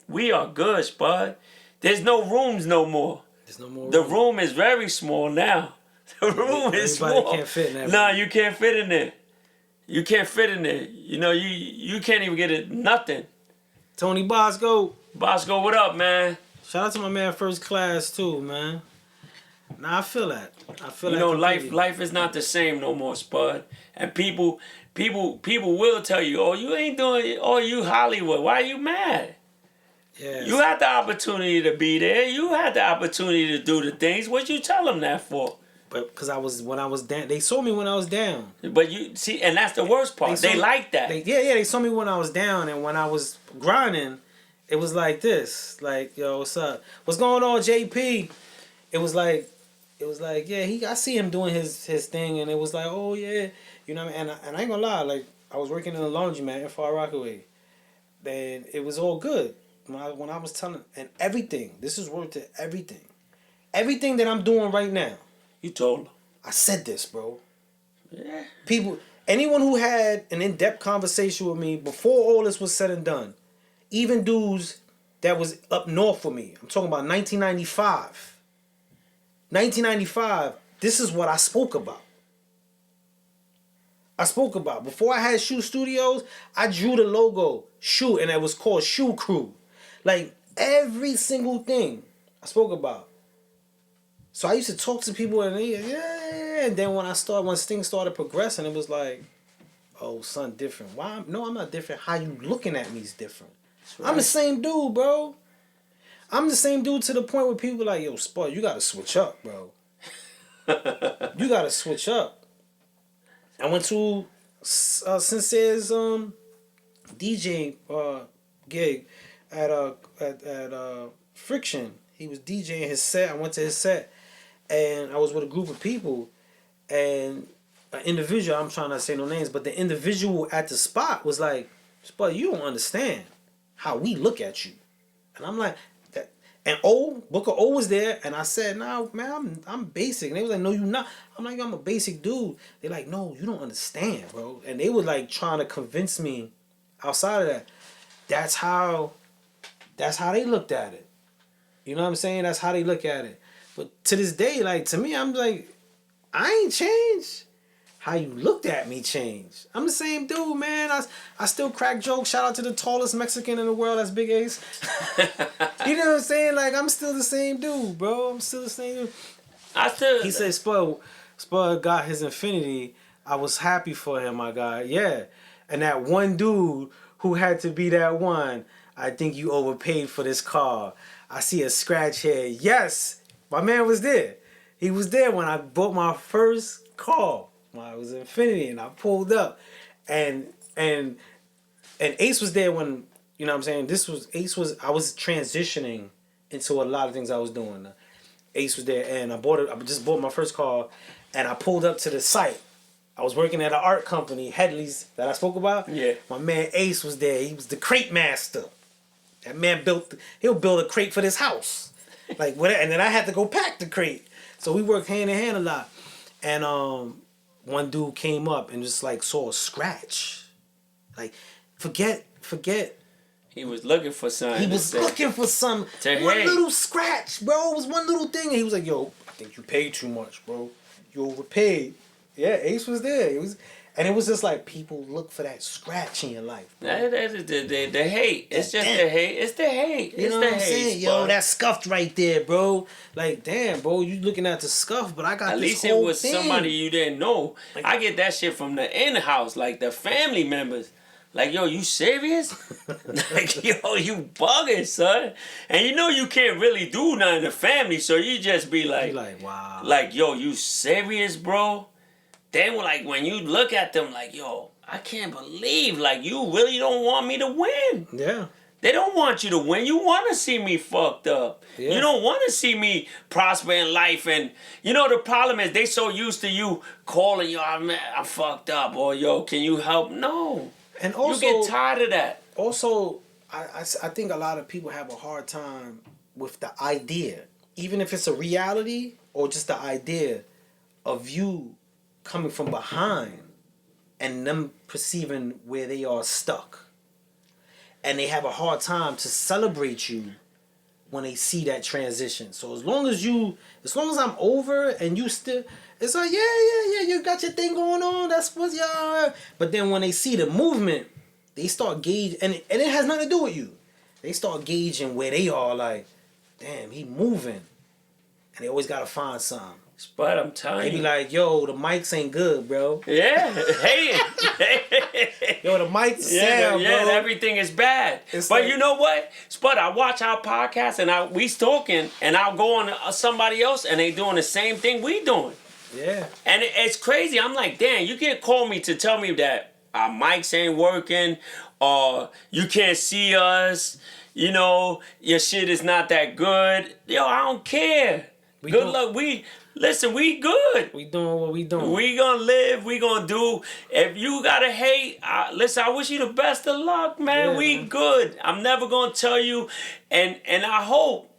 We are good, Spud. There's no rooms no more. There's no more. The room is very small now. The room is small. Everybody can't fit in that room. Nah, you can't fit in there. You can't fit in there. You can't even get it. Nothing. Tony Bosco. Bosco, what up, man? Shout out to my man First Class too, man. Nah, I feel that. Life is not the same no more, Spud. And people will tell you, oh, you ain't doing it. Oh, you Hollywood. Why are you mad? Yes. You had the opportunity to be there. You had the opportunity to do the things. What you tell them that for? But because when I was down, they saw me when I was down. But you see, and that's the worst part. They like that. They saw me when I was down, and when I was grinding, it was like this, like, yo, what's up? What's going on, JP? It was like, yeah, I see him doing his thing, and it was like, oh yeah, you know what I mean? And I ain't gonna lie, like, I was working in a laundromat in Far Rockaway, and it was all good. when I was telling, and everything, this is word to everything. Everything that I'm doing right now, You told her. I said this, bro. Yeah. People, anyone who had an in-depth conversation with me before all this was said and done, even dudes that was up north with me, I'm talking about 1995. 1995, this is what I spoke about. Before I had Shoe Studios, I drew the logo Shoe, and it was called Shoe Crew. Like every single thing I spoke about. So I used to talk to people and and then when things started progressing, it was like, oh, son, different. Why? No, I'm not different. How you looking at me is different. Right. I'm the same dude, bro. I'm the same dude to the point where people like, yo, Spud, you gotta switch up, bro. You gotta switch up. I went to Sincere's DJ gig at Friction. He was DJing his set. I went to his set, and I was with a group of people, and an individual, I'm trying not to say no names, but the individual at the spot was like, Spud, you don't understand how we look at you. And I'm like, and Booker O was there, and I said, nah, man, I'm basic. And they was like, no, you not. I'm like, I'm a basic dude. They're like, no, you don't understand, bro. And they were like trying to convince me outside of that. That's how they looked at it. You know what I'm saying? That's how they look at it. But to this day, like, to me, I'm like, I ain't changed. How you looked at me changed. I'm the same dude, man. I still crack jokes. Shout out to the tallest Mexican in the world. That's Big Ace. You know what I'm saying? Like, I'm still the same dude, bro. I'm still the same dude. He said Spud got his infinity. I was happy for him, my guy. Yeah. And that one dude who had to be that one, I think you overpaid for this car. I see a scratch here. Yes. My man was there. He was there when I bought my first car. It was Infinity, and I pulled up, and Ace was there when, you know what I'm saying, I was transitioning into a lot of things I was doing. Ace was there, and I just bought my first car, and I pulled up to the site. I was working at an art company, Headley's, that I spoke about. Yeah. My man Ace was there. He was the crate master. That man he'll build a crate for this house. Like, whatever, and then I had to go pack the crate. So we worked hand in hand a lot. And one dude came up and just like saw a scratch. Like, forget. He was looking for something. He was looking for some little scratch, bro. It was one little thing, and he was like, "Yo, I think you paid too much, bro. You overpaid." Yeah, Ace was there. And it was just like people look for that scratch in your life. The hate. It's just the hate. It's the hate. You know what I'm saying? Yo, that's scuffed right there, bro. Like, damn, bro, you looking at the scuff, but I got at this least whole it was thing. somebody you didn't know. Like, I get that shit from the in-house, like the family members. Like, yo, you serious? Like, yo, you bugging, son. And you know you can't really do nothing in the family, so you just be like, wow. Like, yo, you serious, bro? Then, like, when you look at them, like, yo, I can't believe, like, you really don't want me to win. Yeah. They don't want you to win. You want to see me fucked up. Yeah. You don't want to see me prosper in life. And, you know, the problem is they so used to you calling, yo, I'm fucked up. Or, yo, can you help? No. And also, you get tired of that. Also, I think a lot of people have a hard time with the idea. Even if it's a reality or just the idea of you coming from behind and them perceiving where they are stuck. And they have a hard time to celebrate you when they see that transition. So as long as I'm over and you still, it's like, yeah, you got your thing going on, that's what's y'all. But then when they see the movement, they start gauging, and it has nothing to do with you. They start gauging where they are, like, damn, he moving. And they always gotta find something. But I'm telling you. They be like, yo, the mics ain't good, bro. Yeah. Hey. Yo, the mics sound, yeah, bro. Everything is bad. It's but like, you know what? Spud, I watch our podcast and we talking, and I'll go on somebody else and they doing the same thing we doing. Yeah. And it's crazy. I'm like, damn, you can't call me to tell me that our mics ain't working, or you can't see us, you know, your shit is not that good. Yo, I don't care. We Good don't- luck. We good. We doing what we doing. We gonna live. We gonna do. If you gotta hate, listen. I wish you the best of luck, man. Yeah, We man. good. I'm never gonna tell you, and I hope,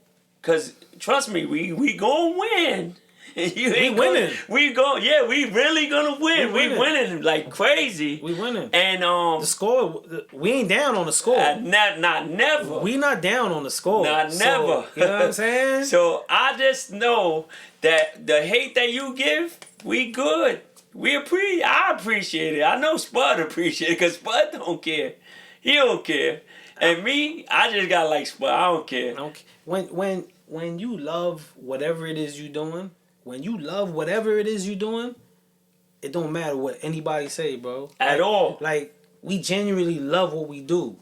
cause trust me, we gonna win. You ain't winning. Yeah, we really gonna win. We We winning. winning like crazy. We winning. And The score, we ain't down on the score. not never. We not down on the score. Not So, never. You know what I'm saying? So I just know that the hate that you give, we good. I appreciate it. I know Spud appreciate it because Spud don't care. He don't care. And me, I just got like Spud. I don't care. Okay. When you love whatever it is you doing, it don't matter what anybody say, bro. At all. Like, we genuinely love what we do.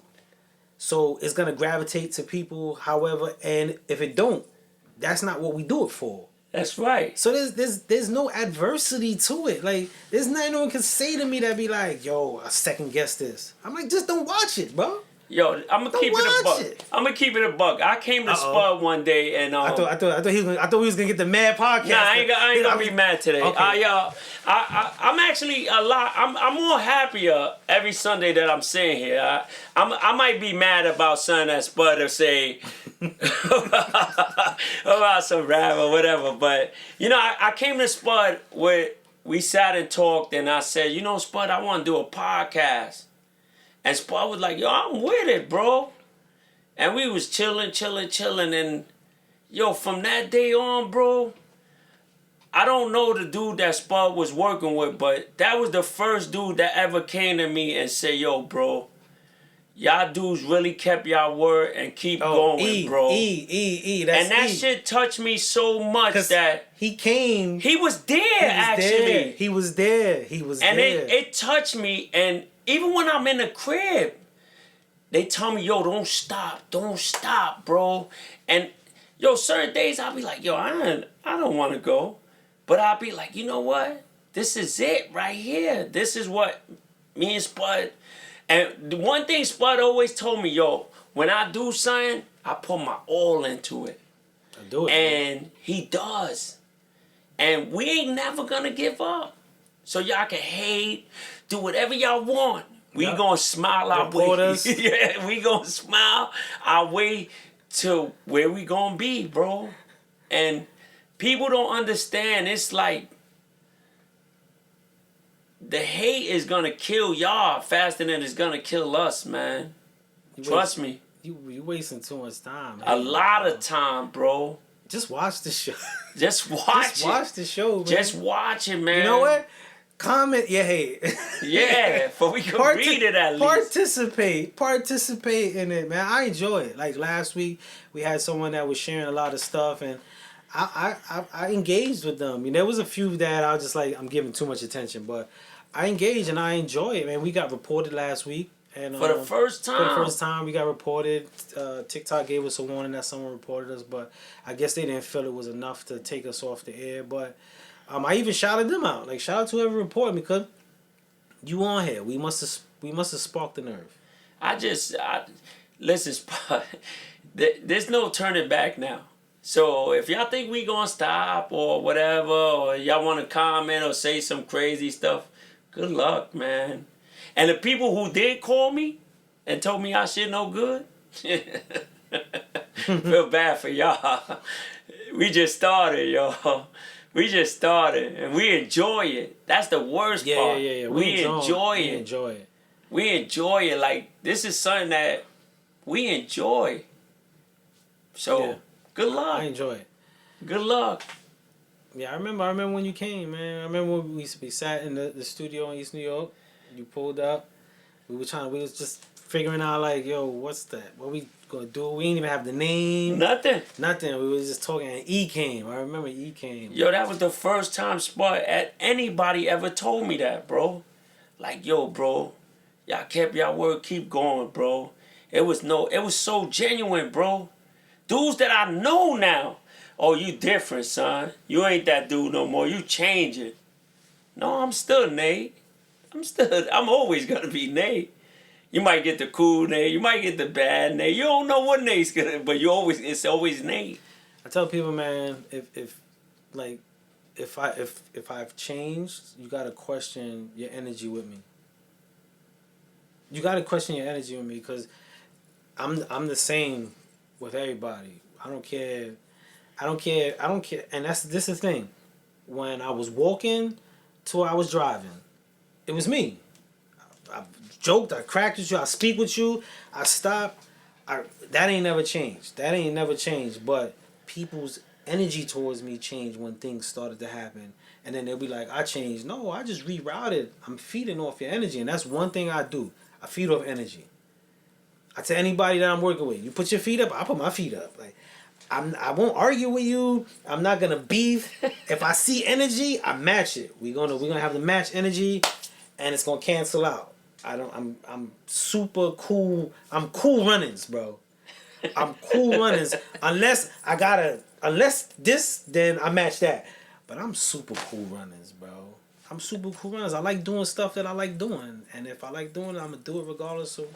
So it's gonna gravitate to people, however, and if it don't, that's not what we do it for. That's right. So there's no adversity to it. Like, there's nothing no one can say to me that be like, yo, I second guess this. I'm like, just don't watch it, bro. Yo, I'm gonna Don't keep it a watch buck. it. I'm gonna keep it a buck. I came to Spud one day and I thought we was gonna get the mad podcast. Nah, I ain't gonna be mad today. Okay. I'm actually a lot. I'm more happier every Sunday that I'm sitting here. I might be mad about something that Spud will say about some rap or whatever, but I came to Spud where we sat and talked, and I said, Spud, I want to do a podcast, and Spud was like, yo, I'm with it, bro, and we was chilling, and from that day on, bro. I don't know the dude that Spud was working with, but that was the first dude that ever came to me and said, yo, bro, y'all dudes really kept y'all word and keep going, bro. That's and that shit touched me so much that he came. he was there, actually. He was there. And it touched me. And even when I'm in the crib, they tell me, yo, don't stop, bro. And certain days I'll be like, yo, I don't want to go. But I'll be like, you know what? This is it right here. This is what me and Spud. And the one thing Spud always told me, yo, when I do something, I put my all into it. I do it. And he does. And we ain't never gonna give up. So y'all can hate, do whatever y'all want. We gonna smile our way. Yeah, we gonna smile our way to where we gonna be, bro. And people don't understand. It's like the hate is gonna kill y'all faster than it's gonna kill us, man. Trust me. You wasting too much time. A lot of time, bro. Just watch the show. Just watch the show, man. Just watch it, man. You know what? Comment your hate. Yeah, but we can read it at least. Participate in it, man. I enjoy it. Like last week, we had someone that was sharing a lot of stuff, and I engaged with them. I mean, there was a few that I was just like, I'm giving too much attention, but I engaged and I enjoy it, man. We got reported last week. And, for the first time, we got reported. TikTok gave us a warning that someone reported us, but I guess they didn't feel it was enough to take us off the air. But I even shouted them out. Like, shout out to whoever reported me, because you on here. We must have sparked the nerve. Listen, Spot. There's no turning back now. So if y'all think we gonna stop or whatever, or y'all want to comment or say some crazy stuff, good luck, man. And the people who did call me and told me I shit no good, feel bad for y'all. We just started, y'all. We just started, and we enjoy it. That's the worst part. Yeah. We enjoy it. Enjoy it. We enjoy it. Like, this is something that we enjoy. So, good luck. I enjoy it. Good luck. Yeah, I remember when you came, man. I remember when we sat in the studio in East New York. You pulled up. We was just figuring out, like, yo, what's that? What we gonna do? We didn't even have the name. Nothing. We was just talking, and E came. I remember E came. Yo, that was the first time anybody ever told me that, bro. Like, yo, bro, y'all kept y'all word, keep going, bro. It was so genuine, bro. Dudes that I know now. Oh, you different, son. You ain't that dude no more. You changing. No, I'm still Nate. I'm always gonna be Nate. You might get the cool Nate. You might get the bad Nate. You don't know what Nate's gonna, but it's always Nate. I tell people, man, if like if I've changed, you gotta question your energy with me. You gotta question your energy with me because I'm the same with everybody. I don't care. I don't care. I don't care. And this is the thing. When I was walking to where I was driving, it was me. I joked. I cracked with you. I speak with you. I stop. That ain't never changed. That ain't never changed. But people's energy towards me changed when things started to happen. And then they'll be like, I changed. No, I just rerouted. I'm feeding off your energy. And that's one thing I do. I feed off energy. I tell anybody that I'm working with, you put your feet up, I put my feet up. Like I won't argue with you. I'm not gonna beef. If I see energy, I match it. We're gonna have the match energy, and it's gonna cancel out. I'm super cool. I'm cool runnings, bro. I'm cool runnings. Unless this, then I match that. But I'm super cool runnings, bro. I'm super cool runnings. I like doing stuff that I like doing, and if I like doing it, I'm gonna do it regardless of.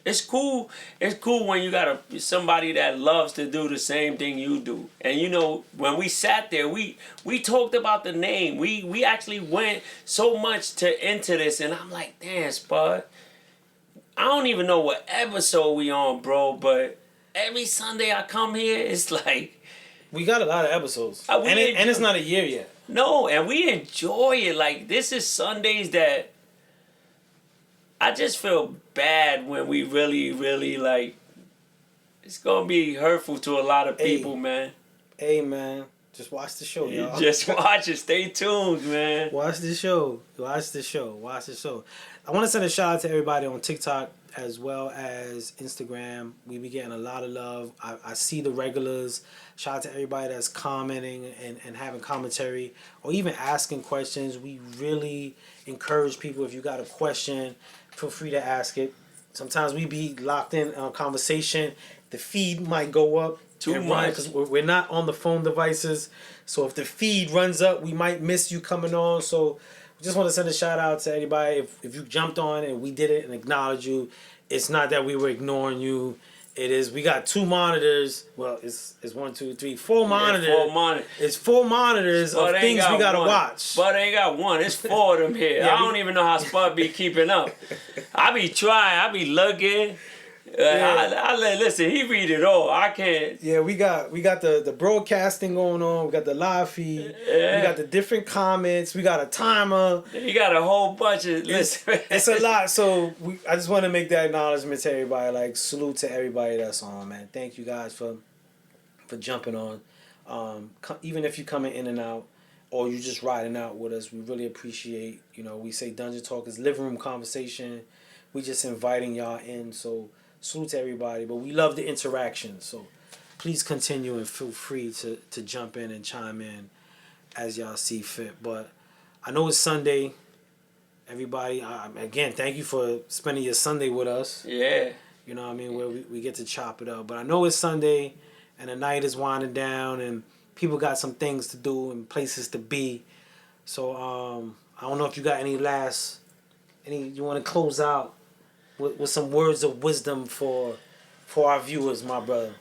It's cool. It's cool when you got somebody that loves to do the same thing you do. And you know, when we sat there, we talked about the name. We actually went so much into this, and I'm like, damn, Spud. I don't even know what episode we on, bro. But every Sunday I come here, it's like we got a lot of episodes, and it's not a year yet. No, and we enjoy it. Like this is Sundays that. I just feel bad when we really, really like. It's gonna be hurtful to a lot of people, man. Hey, man, just watch the show, y'all. Just watch it. Stay tuned, man. Watch the show. Watch the show. Watch the show. I want to send a shout out to everybody on TikTok as well as Instagram. We be getting a lot of love. I see the regulars. Shout out to everybody that's commenting and having commentary or even asking questions. We really encourage people. If you got a question, feel free to ask it. Sometimes we be locked in on conversation. The feed might go up too much because we're not on the phone devices. So if the feed runs up, we might miss you coming on. So we just want to send a shout out to anybody. If you jumped on and we did it and acknowledge you, it's not that we were ignoring you. It is. We got 2 monitors. Well, it's 1, 2, 3, 4 monitors. 4 monitors. It's 4 monitors of things we gotta watch. But ain't got one. It's 4 of them here. Yeah, I don't even know how Spud be keeping up. I be trying. I be looking. Listen. He read it all. I can't. Yeah, we got the broadcasting going on. We got the live feed. Yeah. We got the different comments. We got a timer. You got a whole bunch of. It's a lot. So I just want to make that acknowledgement to everybody. Like salute to everybody that's on, man. Thank you guys for jumping on. Even if you're coming in and out, or you just riding out with us, we really appreciate. You know, we say Dungeon Talk is living room conversation. We just inviting y'all in. So. Salute to everybody, but we love the interaction. So please continue and feel free to jump in and chime in as y'all see fit. But I know it's Sunday. Everybody, again, thank you for spending your Sunday with us. Yeah. You know what I mean? Where we get to chop it up. But I know it's Sunday and the night is winding down and people got some things to do and places to be. So I don't know if you got any you want to close out with some words of wisdom for our viewers, my brother.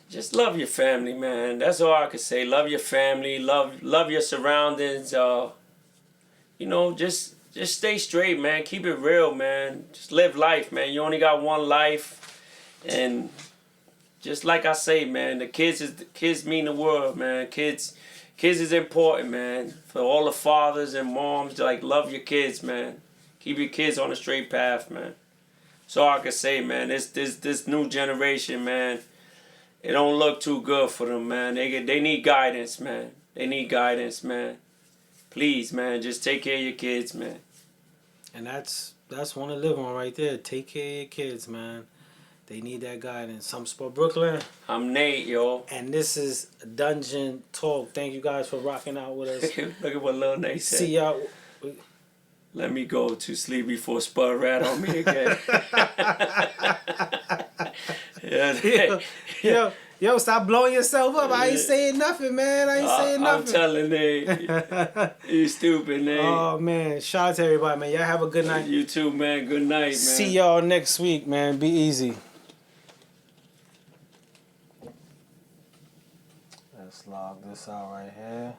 Just love your family, man. That's all I can say. Love your family. Love your surroundings. You know, just stay straight, man. Keep it real, man. Just live life, man. You only got one life, and just like I say, man, the kids mean the world, man. Kids is important, man. For all the fathers and moms, like love your kids, man. Keep your kids on the straight path, man. So I can say, man, this new generation, man, it don't look too good for them, man. They need guidance, man. They need guidance, man. Please, man, just take care of your kids, man. And that's one to live on right there. Take care of your kids, man. They need that guidance. I'm Spud Brooklyn. I'm Nate, yo. And this is Dungeon Talk. Thank you guys for rocking out with us. Look at what Lil Nate said. See y'all. Let me go to sleep before Spud rat on me again. Yo, stop blowing yourself up. I ain't saying nothing, man. I ain't saying nothing. I'm telling Nate. You stupid, Nate. Oh, man. Shout out to everybody, man. Y'all have a good night. You too, man. Good night, man. See y'all next week, man. Be easy. Let's log this out right here.